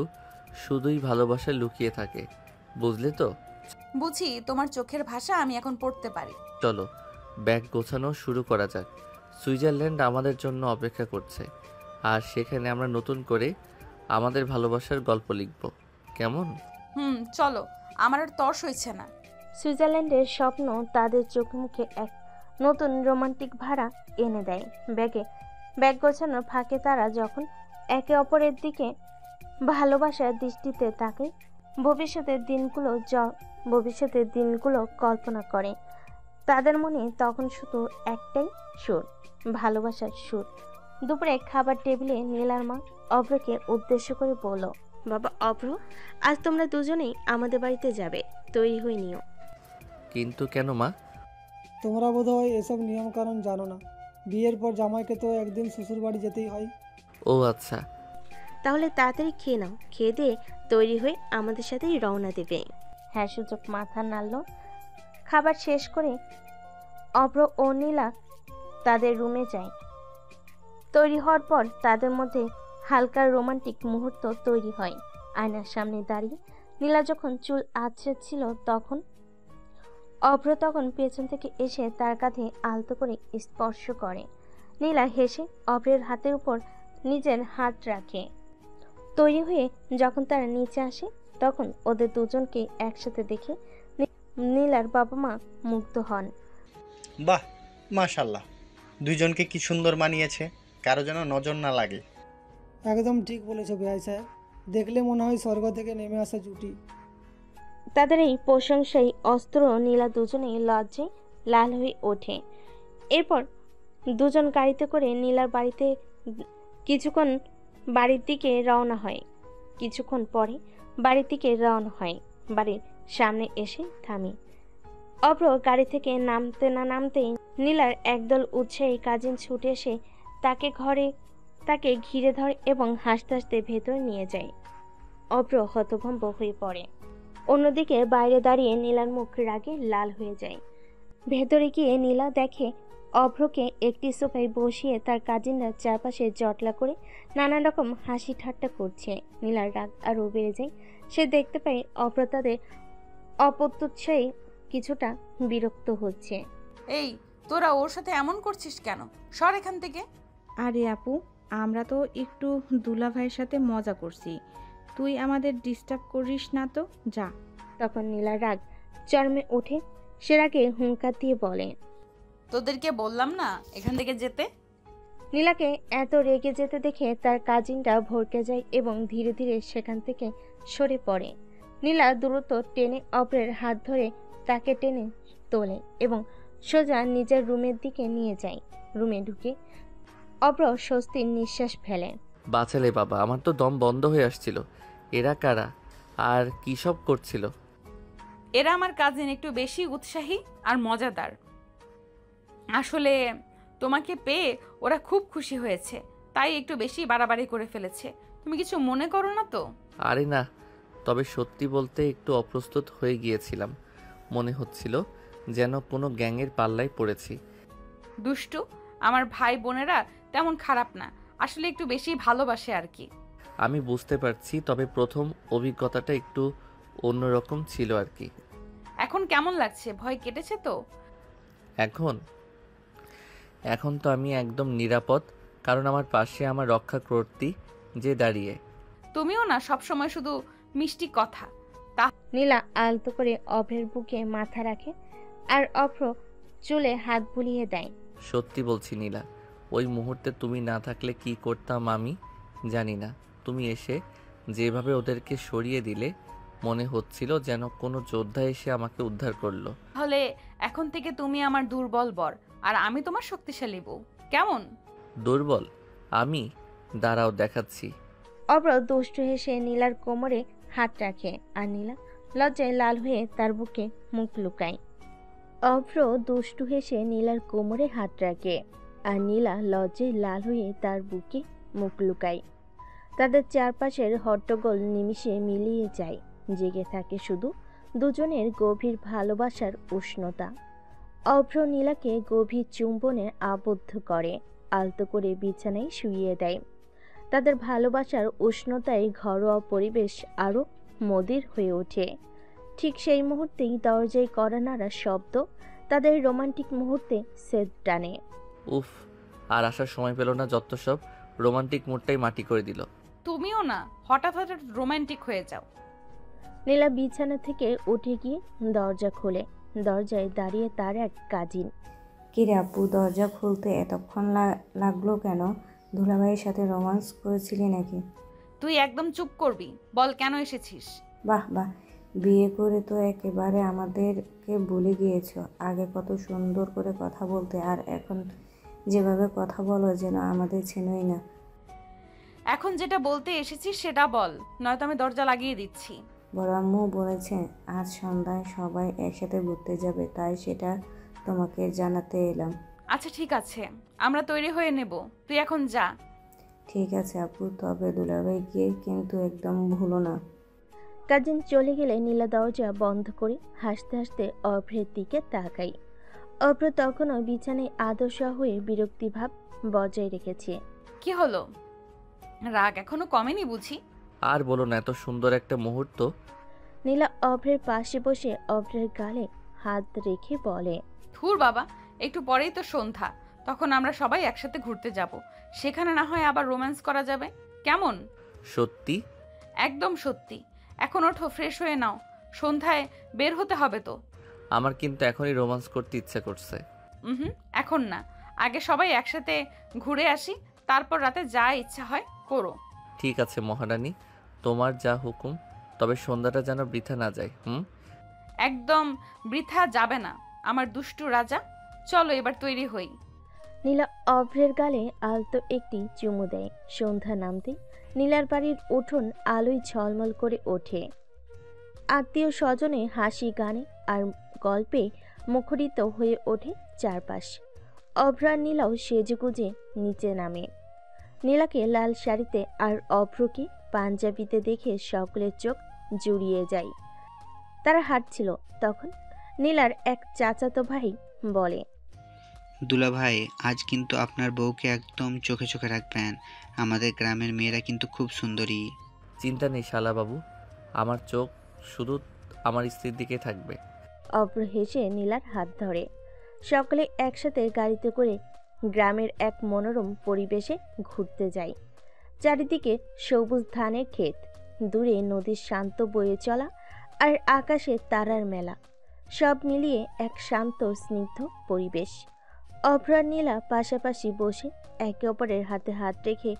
শুধুই ভালোবাসা লুকিয়ে থাকে, বুঝলে তো? বুঝি, তোমার চোখের ভাষা আমি এখন পড়তে পারি। চলো ব্যাগ গোছানো শুরু করা যাক। সুইজারল্যান্ড আমাদের জন্য অপেক্ষা করছে, আর সেখানে আমরা নতুন করে আমাদের ভালোবাসার গল্প লিখব, কেমন? চলো, আমার আর তর সইছে না। সুইজারল্যান্ডের স্বপ্ন তাদের চোখে মুখে এক নতুন রোমান্টিক ভাড়া এনে দেয়। ব্যাগ গোছানোর ফাঁকে তারা যখন একে অপরের দিকে ভালোবাসার দৃষ্টিতে তাকায়, ভবিষ্যতের দিনগুলো কল্পনা করে। তাদের মনে তখন শুধু একটাই সুর, ভালোবাসার সুর। দুপুরে খাবার টেবিলে নীলার মা অভ্রকে উদ্দেশ্য করে বলল, বাবা অভ্র, আজ তোমরা দুজনেই আমাদের বাড়িতে যাবে, তৈরি হয়ে নিও। কিন্তু কেন মা? তোমরা বোধহয় এসব নিয়মকানুন জানো না। বিয়ের পর জামাইকে তো একদিন শ্বশুর বাড়ি যেতেই হয়। ও আচ্ছা, তাহলে তাড়াতাড়ি খেয়ে নাও। খেয়ে দিয়ে তৈরি হয়ে আমাদের সাথেই রওনা দেবে। হ্যাঁ সূচক মাথা নাড়ল। খাবার শেষ করে অভ্র ও নীলা তাদের রুমে যায়। তৈরি হওয়ার পর তাদের মধ্যে হালকা রোমান্টিক মুহূর্ত তৈরি হয়। আয়নার সামনে দাঁড়িয়ে নীলা যখন চুল আঁচড়েছিল তখন অভ্র পেছন থেকে এসে তার কাঁধে আলতো করে স্পর্শ করে। নীলা হেসে অভ্রের হাতের উপর নিজের হাত রাখে। তৈরি হয়ে যখন তারা নিচে আসে তখন ওদের দুজনকে একসাথে দেখে নীলার বাবা মা মুগ্ধ হন। বাহ, মাশাল্লাহ, দুইজনকে কি সুন্দর মানিয়েছে, কারো যেন নজর না লাগে। একদম ঠিক বলেছো বেআই সাহেব, দেখলে মনে হয় স্বর্গ থেকে নেমে আসা জুটি। তাদের এই প্রশংসায় অস্ত্র নীলা দুজনেই লজ্জায় লাল হয়ে ওঠে। এরপর দুজন গাড়িতে করে নীলার বাড়িতে কিছুক্ষণ বাড়ির দিকে রওনা হয়। কিছুক্ষণ পরে বাড়ির দিকে রওনা হয়। বাড়ির সামনে এসে থামে। অভ্র গাড়ি থেকে নামতে না নামতেই নীলার একদল উৎসাহী কাজিন ছুটে এসে তাকে ঘিরে ধরে এবং হাসতে হাসতে ভেতরে নিয়ে যায়। অভ্র হতভম্ব হয়ে পড়ে। অন্যদিকে বাইরে দাঁড়িয়ে নীলার মুখ রাগে লাল হয়ে যায়। ভেতরে গিয়ে নীলা দেখে অভ্রকে একটি সোফায় বসিয়ে তার কাজিনরা চারপাশে জটলা করে নানা রকম হাসি ঠাট্টা করছে। নীলার রাগ আরও বেড়ে যায়। সে দেখতে পায় অভ্র তাদের অপত্যুৎসাহী কিছুটা বিরক্ত হচ্ছে। এই, তোরা ওর সাথে এমন করছিস কেন? সর এখান থেকে। আরে আপু, আমরা তো একটু দুলা ভাইয়ের সাথে মজা করছি, তুই আমাদের ডিস্টার্ব করিস না তো, যা। তখন নীলার রাগ চরমে ওঠে। সে রাগে হুঙ্কার দিয়ে বলে, তোদেরকে বললাম না এখান থেকে যেতে। নীলাকে এত রেগে যেতে দেখে তার কাজিনরা ভড়কে যায় এবং ধীরে ধীরে সেখান থেকে সরে পড়ে। নীলা দ্রুত টেনে অভ্রের হাত ধরে তাকে টেনে তোলে এবং সোজা নিজের রুমের দিকে নিয়ে যায়। রুমে ঢুকে অভ্র স্বস্তির নিঃশ্বাস ফেলে। বাঁচালে বাবা, আমার তো দম বন্ধ হয়ে আসছিল। এরা কারা আর কী সব করছিল? এরা আমার কাজিন, একটু বেশি উৎসাহী আর মজাদার। আসলে তোমাকে পেয়ে ওরা খুব খুশি হয়েছে, তাই একটু বেশি বাড়াবাড়ি করে ফেলেছে। তুমি কিছু মনে করো না তো? আরে না, তবে সত্যি বলতে একটু অপ্রস্তুত হয়ে গিয়েছিলাম। মনে হচ্ছিল যেন কোনো গ্যাংয়ের পাল্লায় পড়েছি। দুষ্টু, আমার ভাই বোনেরা তেমন খারাপ না, আসলে একটু বেশি ভালোবাসে আর কি। আমি বুঝতে পারছি, তবে প্রথম অভিজ্ঞতাটা একটু অন্যরকম ছিল আর কি। এখন কেমন লাগছে? ভয় কেটেছে তো? এখন তো আমি একদম নিরাপদ, কারণ আমার পাশে আমার রক্ষাকর্ত্রী যে দাঁড়িয়ে। তুমিও না সবসময় শুধু মিষ্টি কথা। নীলা আলতো করে অভ্রের বুকে মাথা রাখে আর অভ্র চুলে হাত বুলিয়ে দেয়। সত্যি বলছি নীলা, ওই মুহূর্তে তুমি না থাকলে কি করতাম আমি জানি না। তুমি এসে যেভাবে ওদেরকে সরিয়ে দিলে, মনে হচ্ছিল যেন কোনো যোদ্ধা এসে আমাকে উদ্ধার করলো। তাহলে এখন থেকে তুমি আমার দুর্বল বর আর আমি তোমার শক্তিশালী বউ, কেমন? দুর্বল আমি? দাঁড়াও দেখাচ্ছি। অভ্র দুষ্টু হেসে নীলার কোমরে হাত রাখে আর নীলা লজ্জায় লাল হয়ে তার বুকে মুখ লুকায়। অভ্র দুষ্টু হেসে নীলার কোমরে হাত রাখে আর নীলা লজ্জায় লাল হয়ে তার বুকে মুখ লুকায়। তাদের চারপাশের হট্টগোল নিমিষে মিলিয়ে যায়। জেগে থাকে শুধু দুজনের গভীর ভালোবাসার উষ্ণতা। অভ্র নীলাকে গভীর চুম্বনে আবদ্ধ করে, আলতো করে বিছানায় শুইয়ে দেয়। তাদের ভালোবাসার উষ্ণতায় ঘরোয়া পরিবেশ আরও মদির হয়ে ওঠে। ঠিক সেই মুহূর্তেই দরজায় কড়া নাড়ার শব্দ তাদের রোমান্টিক মুহূর্তে সেদ টানে। উফ, আর আসার সময় পেল না, যত সব রোমান্টিক মুডটাই মাটি করে দিল। তুমিও না হঠাৎ হঠাৎ রোমান্টিক হয়ে যাও। নীলা বিছানা থেকে উঠে গিয়ে দরজা খোলে। দরজায় দাঁড়িয়ে তার এক কাজিন। কিরে আপু, দরজা খুলতে এতক্ষণ লাগলো কেন? দুলাভাইয়ের সাথে রোমান্স করেছিলি নাকি? তুই একদম চুপ করবি, বল কেন এসেছিস? বাহ বাহ, বিয়ে করে তো একেবারে আমাদেরকে ভুলে গিয়েছো। আগে কত সুন্দর করে কথা বলতে, আর এখন যেভাবে কথা বলো যেন আমাদের চেনোই না। এখন যেটা বলতে এসেছিস সেটা বল, নয়তো আমি দরজা লাগিয়ে দিচ্ছি। বড় আম্মু বলেছে আজ সন্ধ্যায় সবাই একসাথে ঘুরতে যাবে, তাই সেটা তোমাকে জানাতে এলাম। আচ্ছা ঠিক আছে, আমরা তৈরি হয়ে নেব, তুই এখন যা। ঠিক আছে আপু, তবে দুলাভাই গিয়ে কিন্তু একদম ভুলো না। কাজিন চলে গেলে নীলা দরজা বন্ধ করে হাসতে হাসতে অভ্রের দিকে তাকাই। অভ্র তখনও বিছানায় আদর্শা হয়ে বিরক্তিভাব বজায় রেখেছে। কি হলো, রাগ এখনো কমেনি বুঝি? আর বলো না, এত সুন্দর একটা মুহূর্ত। নীলা অভ্রের পাশে বসে অভ্রের গালে হাত রেখে বলে, ধুর বাবা, একটু পরেই তো সন্ধ্যা, তখন আমরা সবাই একসাথে ঘুরতে যাব, সেখানে না হয় আবার রোম্যান্স করা যাবে, কেমন? সত্যি? একদম সত্যি। এখন ওঠো, ফ্রেশ হয়ে নাও, সন্ধ্যায় বের হতে হবে তো। আমার কিন্তু এখনই রোমান্স করতে ইচ্ছা করছে। হুম, এখন না, আগে সবাই একসাথে ঘুরে আসি, তারপর রাতে যা ইচ্ছা হয় করো। ঠিক আছে মহারানী, তোমার যা হুকুম, তবে সন্ধ্যাটা যেন বৃথা না যায়। একদম বৃথা যাবে না আমার দুষ্টু রাজা। চলো এবার তৈরি হই। নীলা অভ্রের গালে আলতো একটি চুমু দেয়। সন্ধ্যা নামতে নীলার বাড়ির উঠোন আলোয় ঝলমল করে ওঠে। আত্মীয় স্বজনে হাসি গানে আর গল্পে মুখরিত হয়ে ওঠে চারপাশ। অভ্র আর নীলাও সেজেগুজে নিচে নামে। নীলাকে লাল শাড়িতে আর অভ্রকে পাঞ্জাবিতে দেখে সকলের চোখ জুড়িয়ে যায়। তারা হাঁটছিল, তখন নীলার এক চাচাতো ভাই বলে, দুলা ভাই, আজ কিন্তু আপনার বউকে একদম চোখে চোখে রাখবেন। আমাদের গ্রামের মেয়েরা কিন্তু খুব সুন্দরী। চিন্তা নেই শালা বাবু, আমার চোখ শুধু আমার স্ত্রীর দিকে থাকবে। অভ্র হেসে নীলার হাত ধরে। সকলে একসাথে গাড়িতে করে গ্রামের এক মনোরম পরিবেশে ঘুরতে যায়। চারিদিকে সবুজ ধানের ক্ষেত, দূরে নদীর শান্ত বয়ে চলা আর আকাশে তারার মেলা, সব মিলিয়ে এক শান্ত স্নিগ্ধ পরিবেশ। অভ্র আর নীলা পাশাপাশি বসে একে অপরের হাতে হাত রেখে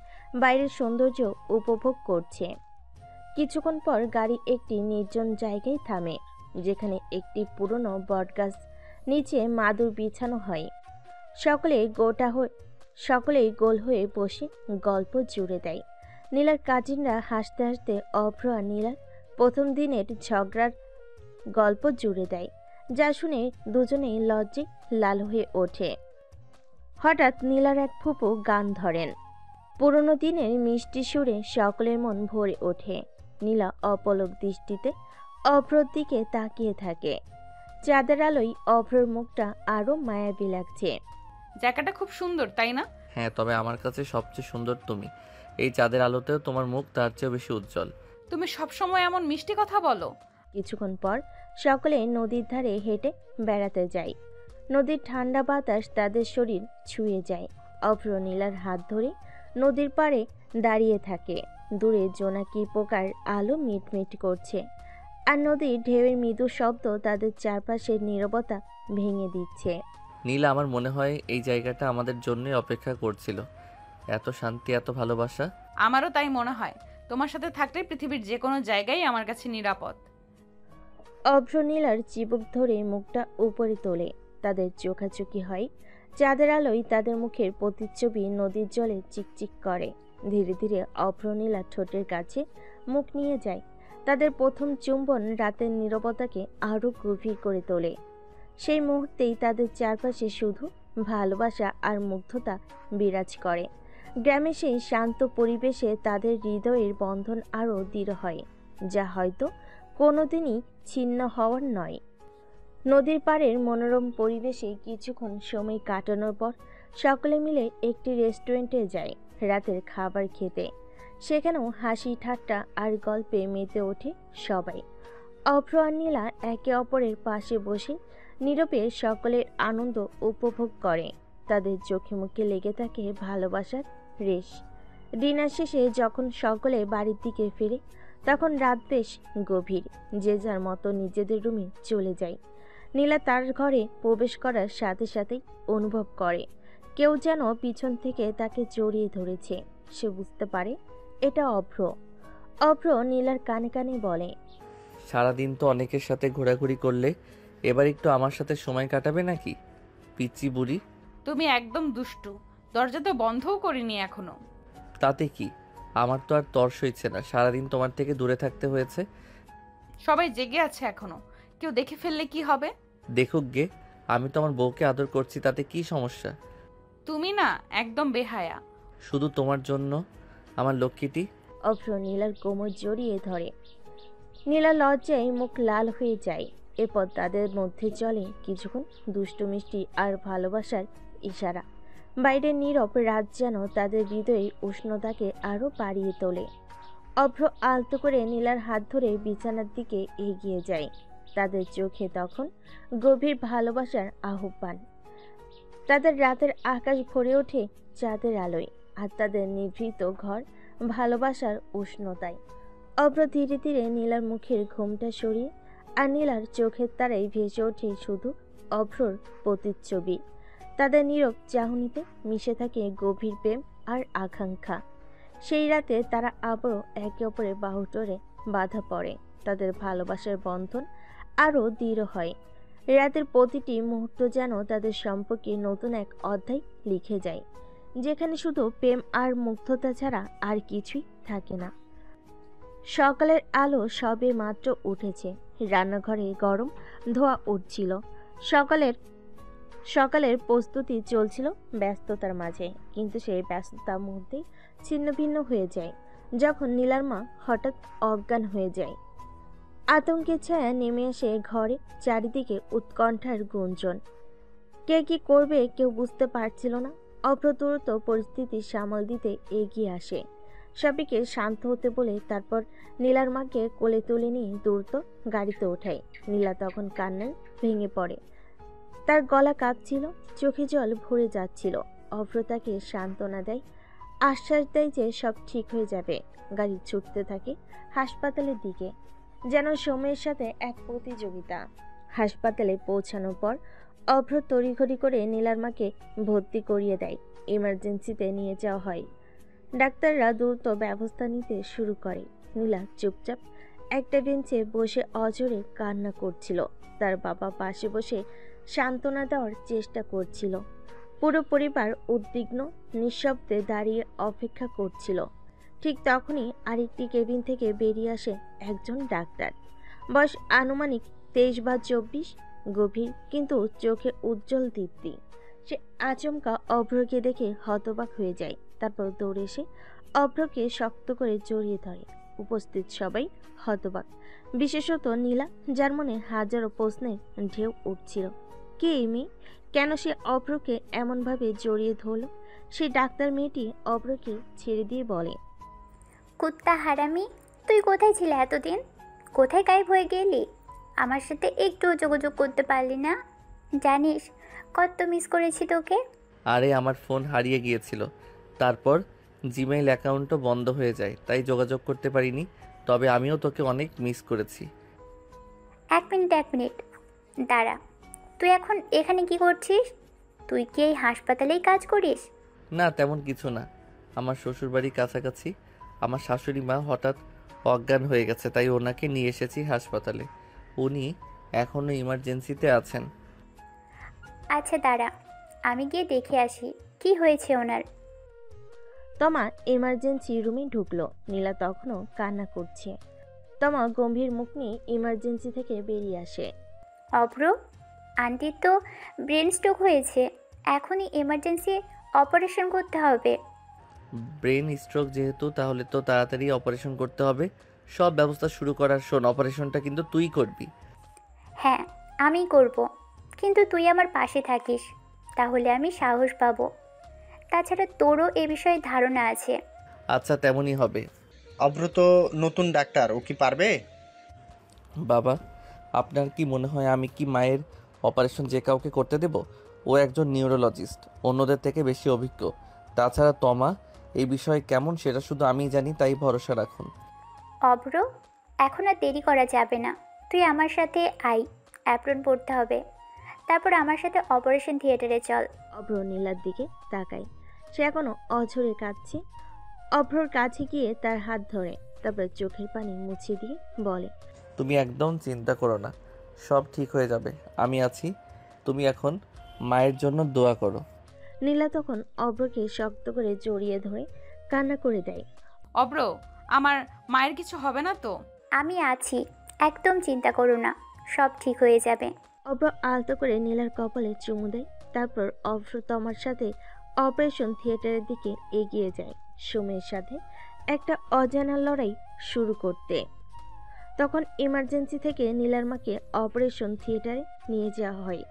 বাইরের সৌন্দর্য উপভোগ করছে। কিছুক্ষণ পর গাড়ি একটি নির্জন জায়গায় থামে, যেখানে একটি পুরনো বটগাছ নিচে মাদুর বিছানো হয়। সকলেই গোল হয়ে বসে গল্প জুড়ে দেয়। নীলার কাজিনরা হাসতে হাসতে অভ্র আর নীলার প্রথম দিনের ঝগড়ার গল্প জুড়ে দেয়, যা শুনে দুজনেই লজ্জে লাল হয়ে ওঠে। হঠাৎ নীলার এক ফুপু গান ধরেন। পুরনো দিনের মিষ্টি সুরে সকলের মন ভরে ওঠে। নীলা অপলক দৃষ্টিতে অভ্রর দিকে তাকিয়ে থাকে। চাঁদের আলোয় অভ্রর মুখটা আরো মায়াবী লাগছে। জায়গাটা খুব সুন্দর, তাই না? হ্যাঁ, তবে আমার কাছে সবচেয়ে সুন্দর তুমি। এই চাঁদের আলোতেও তোমার মুখ তার চেয়েও বেশি উজ্জ্বল। তুমি সবসময় এমন মিষ্টি কথা বলো। কিছুক্ষণ পর সকলে নদীর ধারে হেঁটে বেড়াতে যায়। নদীর ঠান্ডা বাতাস তাদের শরীর ছুঁয়ে যায়। অভ্র নীলার হাত ধরে নদীর পাড়ে দাঁড়িয়ে থাকে। দূরে জোনাকি পোকার আলো মিটমিট করছে, আর নদীর ঢেউয়ের মৃদু শব্দ তাদের চারপাশের নীরবতা ভেঙে দিচ্ছে। নীলা, আমার মনে হয় এই জায়গাটা আমাদের জন্যই অপেক্ষা করছিল। এত শান্তি, এত ভালোবাসা। আমারও তাই মনে হয়। তোমার সাথে থাকলে পৃথিবীর যে কোনো জায়গায় আমার কাছে নিরাপদ। অভ্র নীলার চিবুক ধরে মুখটা উপরে তোলে। তাদের চোখাচোখি হয়। চাঁদের আলোয় তাদের মুখের প্রতিচ্ছবি নদীর জলে চিকচিক করে। ধীরে ধীরে অভ্র নীলার ঠোঁটের কাছে মুখ নিয়ে যায়। তাদের প্রথম চুম্বন রাতের নীরবতাকে আরও গভীর করে তোলে। সেই মুহূর্তেই তাদের চারপাশে শুধু ভালোবাসা আর মুগ্ধতা বিরাজ করে। গ্রামে সেই শান্ত পরিবেশে তাদের হৃদয়ের বন্ধন আরও দৃঢ় হয়, যা হয়তো কোনোদিনই ছিন্ন হওয়ার নয়। নদীর পাড়ের মনোরম পরিবেশে কিছুক্ষণ সময় কাটানোর পর সকলে মিলে একটি রেস্টুরেন্টে যায় রাতের খাবার খেতে। সেখানেও হাসি ঠাট্টা আর গল্পে মেতে ওঠে সবাই। অভ্র আর নীলা একে অপরের পাশে বসে নীরবে সকলের আনন্দ উপভোগ করে। তাদের চোখে মুখে লেগে থাকে ভালোবাসার রেশ। ডিনার শেষে যখন সকলে বাড়ির দিকে ফিরে, তখন রাত বেশ গভীর। যে যার মতো নিজেদের রুমে চলে যায়। নীলা তার ঘরে প্রবেশ করার সাথে সাথেই অনুভব করে কেউ যেন পিছন থেকে তাকে জড়িয়ে ধরেছে। সে বুঝতে পারে এটা অভ্র। অভ্র নীলার কানে কানে বলে, সারাদিন তো অনেকের সাথে ঘোরাঘুরি করলে, এবার একটু আমার সাথে সময় কাটাবে নাকি পিচ্চি বুড়ি? তুমি একদম দুষ্টু। দরজা তো বন্ধও করিনি এখনো। তাতে কি, আমার তো আর তর সইছে না, সারাদিন তোমার থেকে দূরে থাকতে হয়েছে। সবাই জেগে আছে এখনো, কেউ দেখে ফেললে কি হবে? দেখুক গে, আমি তো আমার বউকে আদর করছি, তাতে কি সমস্যা? তুমি না একদম বেহায়া। শুধু তোমার জন্য আমার লক্ষ্মীটি। অভ্র নীলার কোমর জড়িয়ে ধরে। নীলা লজ্জায় মুখ লাল হয়ে যায়। এরপর তাদের মধ্যে চলে কিছুক্ষণ দুষ্টু মিষ্টি আর ভালোবাসার ইশারা। বাইরের নীরব রাত যেন তাদের হৃদয়ের উষ্ণতাকে আরও বাড়িয়ে তোলে। অভ্র আলতো করে নীলার হাত ধরে বিছানার দিকে এগিয়ে যায়। তাদের চোখে তখন গভীর ভালোবাসার আহ্বান। তাদের রাতের আকাশ ভরে ওঠে চাঁদের আলোয়, আর তাদের নিভৃত ঘর ভালোবাসার উষ্ণতায়। অভ্র ধীরে ধীরে নীলার মুখের ঘোমটা সরিয়ে আর নীলার চোখের তারাই ভেসে ওঠে শুধু অভ্রর প্রতিচ্ছবি। তাদের নীরব চাহনিতে মিশে থাকে গভীর প্রেম আর আকাঙ্ক্ষা। সেই রাতে তারা আবারও একে অপরের বাহুডোরে বাঁধা পড়ে। তাদের ভালোবাসার বন্ধন আরও দৃঢ় হয়। রাতের প্রতিটি মুহূর্ত যেন তাদের সম্পর্কে নতুন এক অধ্যায় লিখে যায়, যেখানে শুধু প্রেম আর মুগ্ধতা ছাড়া আর কিছুই থাকে না। সকালের আলো সবে মাত্র উঠেছে। রান্নাঘরে গরম ধোঁয়া উঠছিল। সকালের প্রস্তুতি চলছিল ব্যস্ততার মাঝে, কিন্তু সেই ব্যস্ততা মুহূর্তেই ছিন্ন ভিন্ন হয়ে যায় যখন নীলার মা হঠাৎ অজ্ঞান হয়ে যায়। আতঙ্কের ছায়া নেমে আসে ঘরে, চারিদিকে উৎকণ্ঠার গুঞ্জন। কে কি করবে কেউ বুঝতে পারছিল না। অপ্রতুরত পরিস্থিতি সামাল দিতে এগিয়ে আসে। সবাইকে শান্ত হতে বলে তারপর নীলার মাকে কোলে তুলে নিয়ে দ্রুত গাড়িতে ওঠায়। নীলা তখন কান্নায় ভেঙে পড়ে। তার গলা কাঁপছিল, চোখে জল ভরে যাচ্ছিল। অভ্র তাকে সান্ত্বনা দেয়, আশ্বাস দেয় যে সব ঠিক হয়ে যাবে। গাড়ি ছুটতে থাকে হাসপাতালের দিকে, যেন সময়ের সাথে এক প্রতিযোগিতা। হাসপাতালে পৌঁছানোর পর অভ্র তড়িঘড়ি করে নীলার মাকে ভর্তি করিয়ে দেয়। ইমার্জেন্সিতে নিয়ে যাওয়া হয়। ডাক্তাররা দ্রুত ব্যবস্থা নিতে শুরু করে। নীলা চুপচাপ একটা বেঞ্চে বসে অঝরে কান্না করছিল। তার বাবা পাশে বসে সান্ত্বনা দেওয়ার চেষ্টা করছিল। পুরো পরিবার উদ্বিগ্ন নিঃশব্দে দাঁড়িয়ে অপেক্ষা করছিল। ঠিক তখনই আরেকটি কেবিন থেকে বেরিয়ে আসে একজন ডাক্তার। বয়স আনুমানিক 23 বা 24, গভীর কিন্তু চোখে উজ্জ্বল দীপ্তি। সে আচমকা অভ্রকে দেখে হতবাক হয়ে যায়। তারপর দৌড়ে এসে অভ্রকে শক্ত করে জড়িয়ে ধরে। উপস্থিত সবাই হতবাক, বিশেষত নীলা, যার মনে হাজারো প্রশ্নের ঢেউ উঠছিল। কে এই মেয়ে? কেন সে অভ্রকে এমনভাবে জড়িয়ে ধরল? সেই ডাক্তার মেয়েটি অভ্রকে ছেড়ে দিয়ে বলে, কুত্তা হারামি, তুই কোথায় ছিলে এতদিন? কোথায় গায়েব হয়ে গেলি? আমার সাথে একটু যোগাযোগ করতে পারলি না? জানিস কত মিস করেছি তোকে। আরে আমার ফোন হারিয়ে গিয়েছিল, তারপর জিমেইল অ্যাকাউন্টও বন্ধ হয়ে যায়, তাই যোগাযোগ করতে পারিনি। তবে আমিও তোকে অনেক মিস করেছি। এক মিনিট দাঁড়া, তুই এখন এখানে কি করছিস? তুই কি এই হাসপাতালেই কাজ করিস? না, তেমন কিছু না। আমার শ্বশুরবাড়ির কাছাকাছি আমার শাশুড়ি মা হঠাৎ অজ্ঞান হয়ে গেছে, তাই ওনাকে নিয়ে এসেছি হাসপাতালে। উনি এখনও ইমার্জেন্সিতে আছেন। আচ্ছা দাঁড়া, আমি গিয়ে দেখে আসি কি হয়েছে ওনার। তমা ইমার্জেন্সি রুমে ঢুকলো। নীলা তখনও কান্না করছে। তমা গম্ভীর মুখ নিয়ে ইমার্জেন্সি থেকে বেরিয়ে আসে। অভ্র, আন্টির তো ব্রেন স্ট্রোক হয়েছে, এখনই এমার্জেন্সি অপারেশন করতে হবে। ব্রেন স্ট্রোক যেহেতু, তাহলে তো তাড়াতাড়ি অপারেশন করতে হবে। সব ব্যবস্থা শুরু করার। শোন, অপারেশনটা কিন্তু তুই করবি। হ্যাঁ আমিই করব, কিন্তু তুই আমার পাশে থাকিস, তাহলে আমি সাহস পাবো। তাছাড়া তোরও এ বিষয়ে ধারণা আছে। আচ্ছা, তেমনই হবে। অভ্র তো নতুন ডাক্তার, ও কি পারবে? বাবা, আপনার কি মনে হয় আমি কি মায়ের অপারেশন যে কাউকে করতে দেব? ও একজন নিউরোলজিস্ট, অন্যদের থেকে বেশি অভিজ্ঞ। তাছাড়া তমা এই বিষয়ে কেমন সেটা শুধু আমিই জানি, তাই ভরসা রাখুন। অভ্র, এখন আর দেরি করা যাবে না, তুই আমার সাথে আই, অ্যাপ্রন পড়তে হবে, তারপর আমার সাথে অপারেশন থিয়েটারে চল। অভ্র নীলার দিকে তাকায়। সে এখনো অঝরে কাঁদছে। অভ্রর কাছে গিয়ে তার হাত ধরে, তারপর চোখের পানি মুছে দিয়ে বলে, তুমি একদম চিন্তা করো না, সব ঠিক হয়ে যাবে, আমি আছি। তুমি এখন মায়ের জন্য দোয়া করো। নীলা তখন অভ্রকে শক্ত করে জড়িয়ে ধরে কান্না করে দেয়। অব্র, আমার মায়ের কিছু হবে না তো? আমি আছি, একদম চিন্তা করো না, সব ঠিক হয়ে যাবে। অভ্র আলতো করে নীলার কপালে চুমু দেয়। তারপর অভ্র তমার সাথে অপারেশন থিয়েটারের দিকে এগিয়ে যায়, সময়ের সাথে একটা অজানা লড়াই শুরু করতে। তখন ইমার্জেন্সি থেকে নীলার মাকে অপারেশন থিয়েটারে নিয়ে যাওয়া হয়।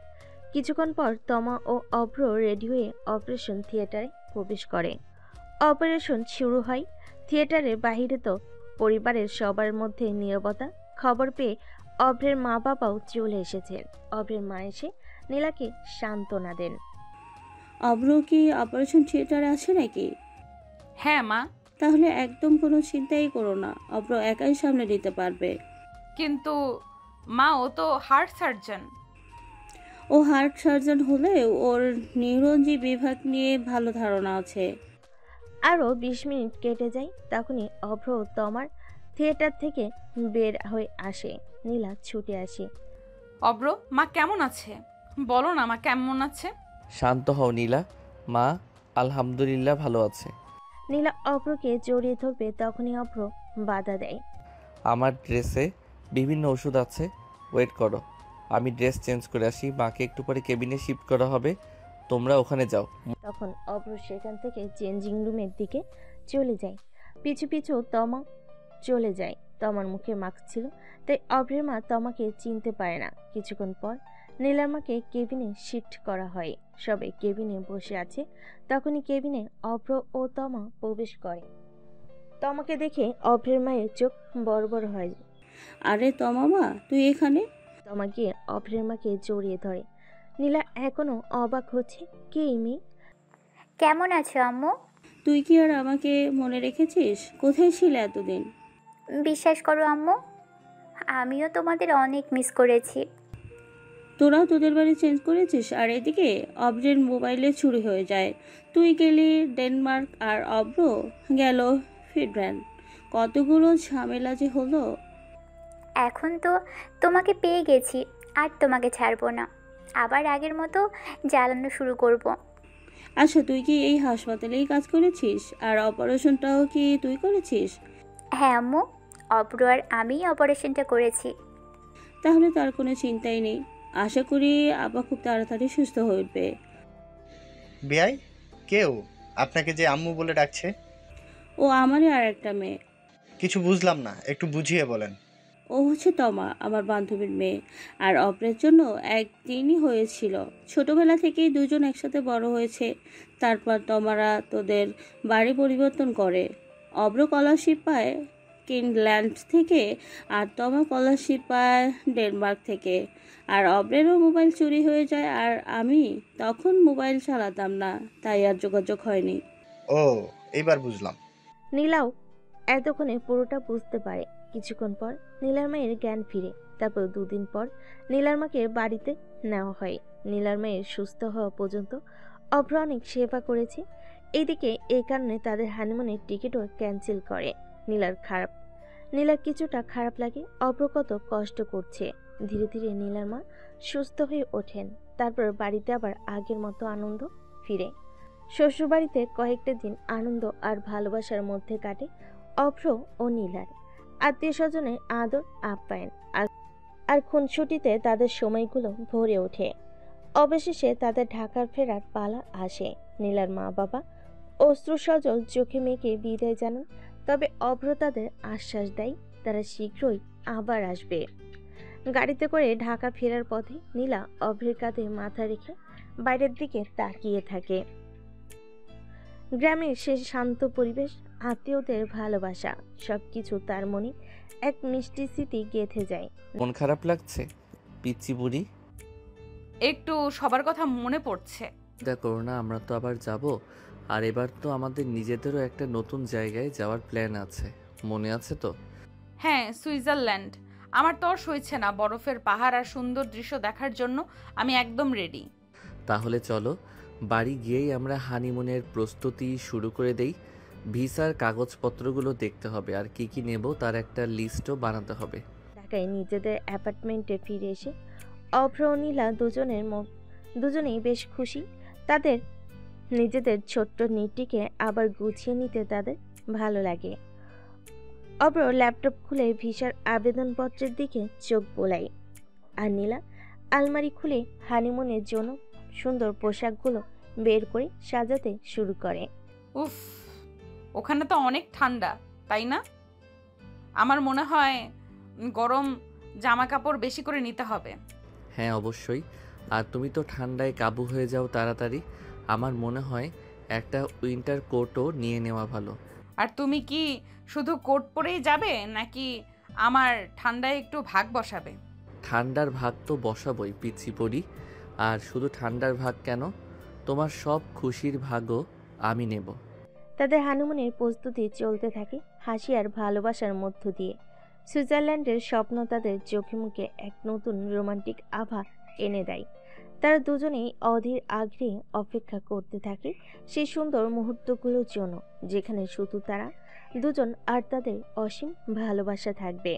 কিছুক্ষণ পর তমা ও অভ্র রেডি হয়ে অপারেশন থিয়েটারে প্রবেশ করে। অপারেশন শুরু হয়। থিয়েটারের বাহিরে তো পরিবারের সবার মধ্যে নীরবতা। খবর পেয়ে অভ্রের মা বাবাও চলে এসেছেন। অভ্রের মা এসে নীলাকে সান্ত্বনা দেন। অভ্র কি অপারেশন থিয়েটারে আছে নাকি? হ্যাঁ মা, তাহলে একদম কোনো চিন্তাই করো না, অব্র একাই সামলে নিতে পারবে। কিন্তু মা, ও তো হার্ট সার্জন। ও হার্ট সার্জন হলে ওর নিউরোলজি বিভাগ নিয়ে ভালো ধারণা আছে। আরও 20 মিনিট কেটে যায়। তখনই অভ্র ও তমার থিয়েটার থেকে বের হয়ে আসে। নীলা ছুটে আসে। অব্র, মা কেমন আছে? বলো না মা কেমন আছে। শান্ত হও নীলা। মা আলহামদুলিল্লাহ ভালো আছে। নীলা অভ্রকে জড়িয়ে ধরবে, তখনই অভ্র বাধা দেয়। আমার ড্রেসে বিভিন্ন ওষুধ আছে, ওয়েট করো, আমি ড্রেস চেঞ্জ করে আসি। মাকে একটু পরে কেবিনে শিফট করা হবে, তোমরা ওখানে যাও। তখন অভ্র সেখান থেকে চেঞ্জিং রুমের দিকে চলে যায়। পিছু পিছু তমা চলে যায়। তমার মুখে মাস্ক ছিল, তাই অভ্রের মা তমাকে চিনতে পারে না। কিছুক্ষণ পর নীলার মাকে কেবিনে শিফট করা হয়। সবাই কেবিনে বসে আছে। তখনই কেবিনে অভ্র ও তমা প্রবেশ করে। তমাকে দেখে অভ্রের মায়ের চোখ বড় বড় হয়। আরে তমামা, তুই এখানে? তমা গিয়ে অভ্রের মাকে জড়িয়ে ধরে। নীলা এখনো অবাক হচ্ছে, কে এই মেয়ে? কেমন আছো আম্মু? তুই কি আর আমাকে মনে রেখেছিস? কোথায় ছিলে এতদিন? বিশ্বাস করো আম্মু, আমিও তোমাদের অনেক মিস করেছি। তোরাও তোদের বাড়ি চেঞ্জ করেছিস, আর এদিকে অব্রের মোবাইলে চুরি হয়ে যায়। তুই গেলি ডেনমার্ক আর অব্র গেল ফিনল্যান্ড। কতগুলো ঝামেলা যে হলো। এখন তো তোমাকে পেয়ে গেছি, আর তোমাকে ছাড়বো না। আবার আগের মতো জ্বালানো শুরু করব। আচ্ছা, তুই কি এই হাসপাতালেই কাজ করেছিস? আর অপারেশনটাও কি তুই করেছিস? হ্যাঁ আম্মু, অব্র আর আমিই অপারেশনটা করেছি। তাহলে তার কোনো চিন্তাই নেই। আশা করি আপা খুব তাড়াতাড়ি সুস্থ হয়ে উঠবে। বিয়াই, কেউ আপনাকে যে আম্মু বলে ডাকছে? ও আমারই আর একটা মেয়ে। কিছু বুঝলাম না, একটু বুঝিয়ে বলেন। ও হচ্ছে তমা, আমার বান্ধবীর মেয়ে। আর অপরের জন্য একদিনই হয়েছিল। ছোটবেলা থেকেই দুজন একসাথে বড় হয়েছে। তারপর তমারা তোদের বাড়ি পরিবর্তন করে। অব্র স্কলারশিপ পায় ফিনল্যান্ড থেকে, আর তমা স্কলারশিপ পায় ডেনমার্ক থেকে। আর অব্রেরও মোবাইল চুরি হয়ে যায়, আর আমি তখন মোবাইল চালাতাম না, তাই আর যোগাযোগ হয়নি। ও, এবার বুঝলাম। নীলাও এতক্ষণে পুরোটা বুঝতে পারে। কিছুক্ষণ পর নীলার মায়ের জ্ঞান ফিরে। তারপর 2 দিন পর নীলার মাকে বাড়িতে নেওয়া হয়। নীলার মায়ের সুস্থ হওয়া পর্যন্ত অভ্র অনেক সেবা করেছে। এইদিকে এই কারণে তাদের হানিমুনের টিকিটও ক্যান্সেল করে। নীলার কিছুটা খারাপ লাগে, অভ্র কত কষ্ট করছে। ধীরে ধীরে নীলার মা সুস্থ হয়ে ওঠেন। তারপর বাড়িতে আবার আগের মতো আনন্দ ফিরে। শ্বশুরবাড়িতে কয়েকটা দিন আনন্দ আর ভালোবাসার মধ্যে কাটে অভ্র ও নীলার। আত্মীয় স্বজনের আদর আপ্যায়ন আর খুনসুটিতে তাদের সময়গুলো ভরে ওঠে। অবশেষে তাদের ঢাকার ফেরার পালা আসে। নীলার মা বাবা অশ্রুসজল চোখে মেঘে বিদায় জানান। তবে অভ্র তাদের আশ্বাস দেয় তারা শীঘ্রই আবার আসবে। গাড়িতে করে ঢাকা ফেরার পথে নীলা অভ্রের কাঁধে মাথা রেখে বাইরের দিকে তাকিয়ে থাকে। গ্রামের সে শান্ত পরিবেশ, আত্মীয়দের ভালোবাসা, সবকিছু তার মনে এক মিষ্টি স্মৃতি গেঁথে যায়। মন খারাপ লাগছে পিচ্চি বুড়ি? একটু সবার কথা মনে পড়ছে। চিন্তা করো না, আমরা তো আবার যাব। আর এবার তো আমাদের নিজেদেরও একটা নতুন জায়গায় যাওয়ার প্ল্যান আছে, মনে আছে তো? হ্যাঁ, সুইজারল্যান্ড। আমার তো আর সইছে না, বরফের পাহাড় আর সুন্দর দৃশ্য দেখার জন্য আমি একদম রেডি। তাহলে চলো, বাড়ি গিয়েই আমরা হানিমুনের প্রস্তুতি শুরু করে দেই। ভিসার কাগজপত্রগুলো দেখতে হবে, আর কি কি নেব তার একটা লিস্টও বানাতে হবে। ঢাকায় নিজেদের অ্যাপার্টমেন্টে ফিরে এসে অভ্র ও নীলা দুজনেই বেশ খুশি। তাদের নিজেদের ছোট্ট নীতিকে আবার গুছিয়ে নিতে তাদের ভালো লাগে। অভ্র ল্যাপটপ খুলে ভিসার আবেদনপত্রের দিকে চোখ বোলায়, আর নীলা আলমারি খুলে হানিমুনের জন্য সুন্দর পোশাকগুলো বের করে সাজাতে শুরু করে। উফ, ওখানে তো অনেক ঠান্ডা, তাই না? আমার মনে হয় গরম জামা কাপড় বেশি করে নিতে হবে। হ্যাঁ অবশ্যই, আর তুমি তো ঠান্ডায় কাবু হয়ে যাও তাড়াতাড়ি। আমার মনে হয় একটা উইন্টার কোটও নিয়ে নেওয়া ভালো। আর তুমি কি শুধু কোট পরেই যাবে, নাকি আমার ঠান্ডায় একটু ভাগ বসাবে? ঠান্ডার ভাগ তো বসাবই পিচ্ছি পড়ি। আর শুধু ঠান্ডার ভাগ কেন, তোমার সব খুশির ভাগও আমি নেব। তাদের হানিমুনের প্রস্তুতি চলতে থাকে হাসি আর ভালোবাসার মধ্য দিয়ে। সুইজারল্যান্ডের স্বপ্ন তাদের চোখে মুখে এক নতুন রোমান্টিক আভা এনে দেয়। তারা দুজনেই অধীর আগ্রহে অপেক্ষা করতে থাকে সেই সুন্দর মুহূর্তগুলোর জন্য, যেখানে শুধু তারা দুজন আর তাদের অসীম ভালোবাসা থাকবে।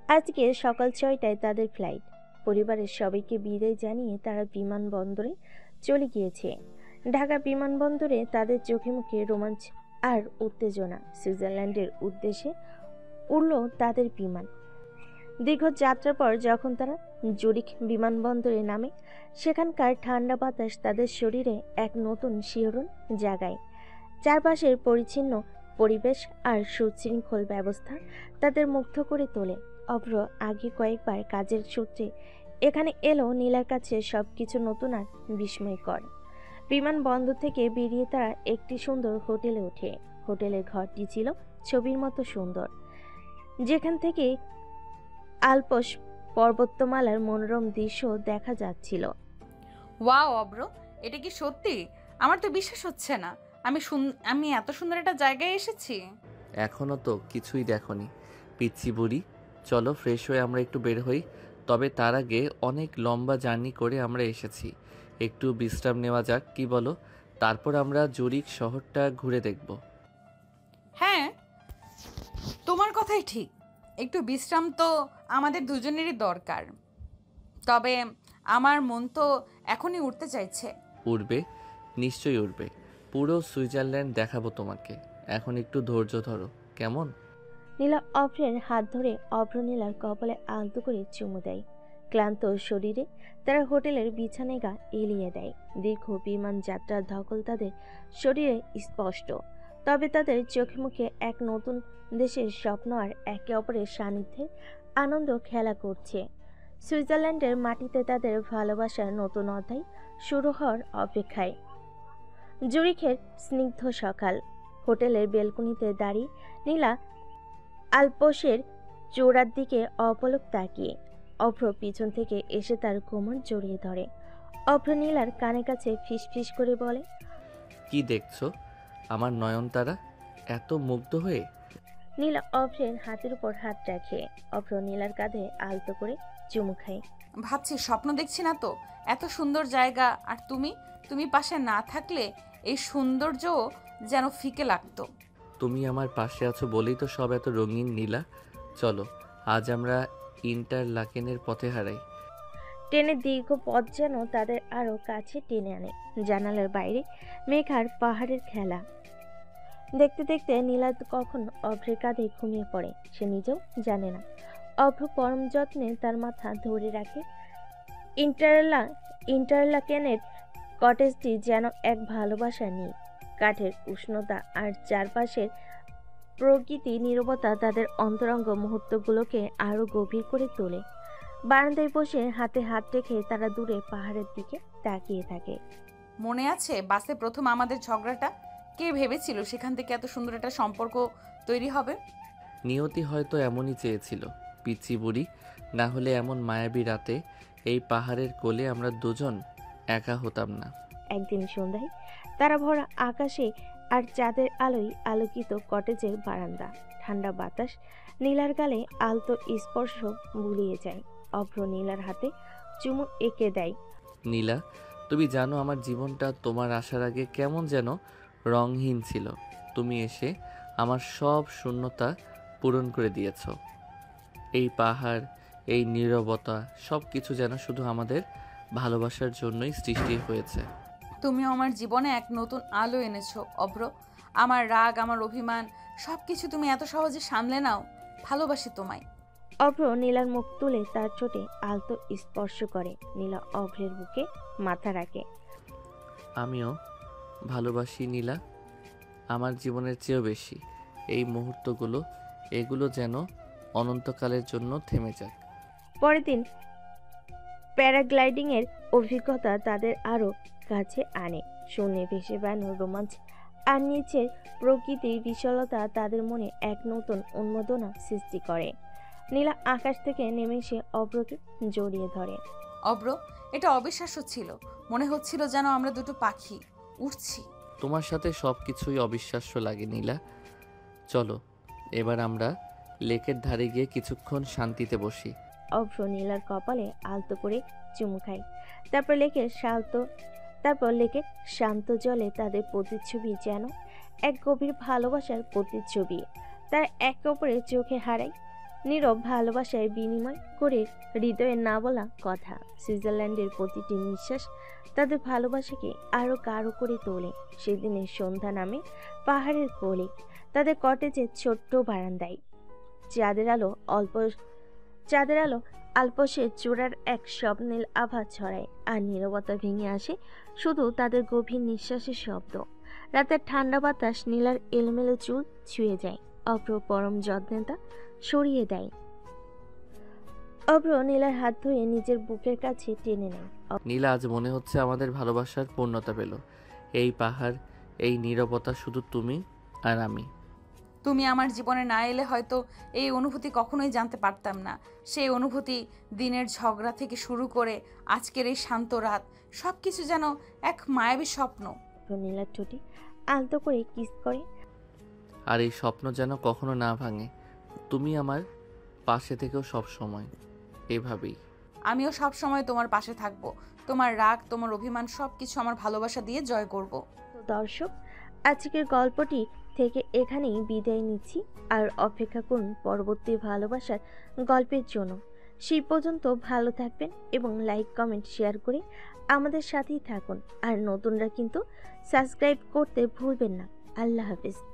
আজকে সকাল 6টায় তাদের ফ্লাইট। পরিবারের সবাইকে বিদায় জানিয়ে তারা বিমানবন্দরে চলে গিয়েছে। ঢাকা বিমানবন্দরে তাদের চোখে মুখে রোমাঞ্চ আর উত্তেজনা। সুইজারল্যান্ডের উদ্দেশ্যে উড়ল তাদের বিমান। দীর্ঘ যাত্রার পর যখন তারা জুরিখ বিমানবন্দরে নামে, সেখানকার ঠান্ডা বাতাস তাদের শরীরে এক নতুন শিহরণ জাগায়। চারপাশের পরিচ্ছন্ন পরিবেশ আর সুশৃঙ্খল ব্যবস্থা তাদের মুগ্ধ করে তোলে। অভ্র আগে কয়েকবার কাজের সূত্রে এখানে এলো নীলার কাছে সবকিছু নতুন আর বিস্ময়কর। বিমানবন্দর থেকে বেরিয়ে তারা একটি সুন্দর হোটেলে ওঠে। হোটেলের ঘরটি ছিল ছবির মতো সুন্দর, যেখান থেকে আলপস পর্বতমালার মনোরম দৃশ্য দেখা যাচ্ছিল। ওয়াও অব্র, এটা কি সত্যি? আমার তো বিশ্বাস হচ্ছে না আমি এত সুন্দর একটা জায়গায় এসেছি। এখনো তো কিছুই দেখনি পিচ্ছি বুড়ি। চলো ফ্রেশ হয়ে আমরা একটু বের হই। তবে তার আগে অনেক লম্বা জার্নি করে আমরা এসেছি, একটু বিশ্রাম নেওয়া যাক, কি বলো? তারপর আমরা জুরিখ শহরটা ঘুরে দেখব। হ্যাঁ, তোমার কথাই ঠিক। একটু বিশ্রাম তো আমাদের দুজনেরই দরকার। তবে আমার মন তো এখনই উঠতে চাইছে। উঠবে, নিশ্চয়ই উঠবে। পুরো সুইজারল্যান্ড দেখাবো তোমাকে। এখন একটু ধৈর্য ধরো, কেমন? নীলা অভ্রের হাত ধরে অভ্র নীলার কপালে আলতো করে চুমু দেয়। ক্লান্ত শরীরে তারা হোটেলের বিছানায় গা এলিয়ে দেয়। দীর্ঘ বিমান যাত্রার ধকল তাদের শরীরে স্পষ্ট, তবে তাদের চোখে মুখে এক নতুন দেশের স্বপ্ন আর একে অপরের সান্নিধ্যে আনন্দ খেলা করছে। সুইজারল্যান্ডের মাটিতে তাদের ভালোবাসার নতুন অধ্যায় শুরু হওয়ার অপেক্ষায়। জুরিখের স্নিগ্ধ সকাল। হোটেলের বেলকনিতে দাঁড়িয়ে নীলা আলপসের চূড়ার দিকে অপলক তাকিয়ে। অভ্র পিছন থেকে এসে তার কোমর জড়িয়ে ধরে। অভ্র নীলার কানে কাছে ফিসফিস করে বলে, কি দেখছো আমার নয়নতারা, এত মুগ্ধ হয়ে? নীলা অভ্রের হাতের উপর হাত রাখে। অভ্র নীলার কাঁধে আলতো করে চুমু খায়। ভাবছি স্বপ্ন দেখছি না তো? এত সুন্দর জায়গা, আর তুমি পাশে না থাকলে এই সৌন্দর্য যেন ফিকে লাগতো। তুমি আমার পাশে আছো বলেই তো সব এত রঙিন। নীলা, চলো আজ আমরা ইন্টারলাকেনের পথে হারাই। ট্রেনের দীর্ঘ পথ যেন তাদের আরো কাছে টেনে আনে। জানালার বাইরে মেঘ আর পাহাড়ের খেলা দেখতে দেখতে নীলা কখন অভ্রের কাঁধে ঘুমিয়ে পড়ে সে নিজেও জানে না। অভ্র পরম যত্নে তার মাথা ধরে রাখে। ইন্টারলাকেনের কটেজটি যেন এক ভালোবাসা নেই। কাঠের উষ্ণতা আর চারপাশের প্রকৃতি নীরবতা তাদের অন্তরঙ্গ মুহূর্তগুলোকে আরো গভীর করে তোলে। বারান্দায় বসে হাতে হাত রেখে তারা দূরে পাহাড়ের দিকে তাকিয়ে থাকে। মনে আছে বাসে প্রথম আমাদের ঝগড়াটা? কে ভেবেছিল সেখান থেকে এত সুন্দর একটা সম্পর্ক তৈরি হবে? নিয়তি হয়তো এমনই চেয়েছিল পিচ্ছি বুড়ি, না হলে এমন মায়াবী রাতে এই পাহাড়ের কোলে আমরা দুজন একা হতাম না। একদিন সন্ধ্যায় তারা ভরা আকাশে আর চাঁদের আলোয় আলোকিত কটেজের বারান্দা। ঠান্ডা বাতাস নীলার গালে আলতো স্পর্শ বুলিয়ে যায়। অভ্র নীলার হাতে চুমু এঁকে দেয়। নীলা, তুমি জানো আমার জীবনটা তোমার আসার আগে কেমন যেন রংহীন ছিল। তুমি এসে আমার সব শূন্যতা পূরণ করে দিয়েছ। এই পাহাড়, এই নীরবতা, সব কিছু যেন শুধু আমাদের ভালোবাসার জন্যই সৃষ্টি হয়েছে। তুমিও আমার জীবনে এক নতুন আলো এনেছো অভ্র। আমার রাগ, আমার অভিমান সবকিছু তুমি এত সহজে সামলে নাও। ভালোবাসি তোমায়। অভ্র নীলার মুখ তুলে তার ঠোঁটে আলতো স্পর্শ করে। নীলা অভ্রের বুকে মাথা রাখে। আমিও ভালোবাসি নীলা, আমার জীবনের চেয়েও বেশি। এই মুহূর্তগুলো, এগুলো যেন অনন্তকালের জন্য থেমে যাক। পরের দিন প্যারাগ্লাইডিং এর অভিজ্ঞতা তাদের আরো কাছে আনে। শূন্যে ভেসে বেড়ানো রোমাঞ্চ আর নিচের প্রকৃতির বিশালতা তাদের মনে এক নতুন উন্মাদনা সৃষ্টি করে। নীলা আকাশ থেকে নেমে এসে অভ্রকে জড়িয়ে ধরে। অভ্র, এটা অবিশ্বাস্য ছিল। মনে হচ্ছিল যেন আমরা দুটো পাখি উড়ছি। তোমার সাথে সব কিছুই অবিশ্বাস্য লাগে নীলা। চলো এবার আমরা লেকের ধারে গিয়ে কিছুক্ষণ শান্তিতে বসি। অভ্র নীলার কপালে আলতো করে চুমু খায়। তারপর লেকের শান্ত জলে তাদের প্রতিচ্ছবি যেন এক গভীর ভালোবাসার প্রতিচ্ছবি। তারা একে অপরের চোখে হারায়, নীরব ভালোবাসায় বিনিময় করে হৃদয়ে না বলা কথা। সুইজারল্যান্ডের প্রতিটি নিঃশ্বাস তাদের ভালোবাসাকে আরো গাঢ় করে তোলে। সেদিনের সন্ধ্যা নামে পাহাড়ের কোলে, তাদের কটেজের ছোট্ট বারান্দায় চাঁদের আলো আলপসে চূড়ার এক স্বপ্নীল আভা ছড়ায়, আর নীরবতা ভেঙে আসে শুধু তাদের গভীর নিঃশ্বাসের শব্দ। রাতের ঠান্ডা বাতাস নীলার এলোমেলো চুল ছুঁয়ে যায়। অভ্র পরম যত্নে তা সরিয়ে দেয়। অভ্র নীলার হাত ধরে নিজের বুকের কাছে টেনে নেয়। নীলা, আজ মনে হচ্ছে আমাদের ভালোবাসার পূর্ণতা পেল। এই পাহাড়, এই নীরবতা, শুধু তুমি আর আমি। তুমি আমার জীবনে না এলে হয়তো এই অনুভূতি কখনোই জানতে পারতাম না। সেই অনুভূতি, দিনের ঝগড়া থেকে শুরু করে আজকের এই শান্ত রাত, সব কিছু যেন এক মায়াবী স্বপ্ন। নীলার ঠোঁটে আলতো করে কিস করে। আর এই স্বপ্ন যেন কখনো না ভাঙে। তুমি আমার পাশে থেকেও সব সময় এভাবেই। আমিও সব সময় তোমার পাশে থাকবো। তোমার রাগ, তোমার অভিমান, সব কিছু আমার ভালোবাসা দিয়ে জয় করব। তো দর্শক, আজকের গল্পটি থেকে এখানেই বিদায় নিচ্ছি। আর অপেক্ষা করুন পরবর্তী ভালোবাসার গল্পের জন্য। সেই পর্যন্ত ভালো থাকবেন এবং লাইক, কমেন্ট, শেয়ার করে আমাদের সাথেই থাকুন। আর নতুনরা কিন্তু সাবস্ক্রাইব করতে ভুলবেন না। আল্লাহ হাফেজ।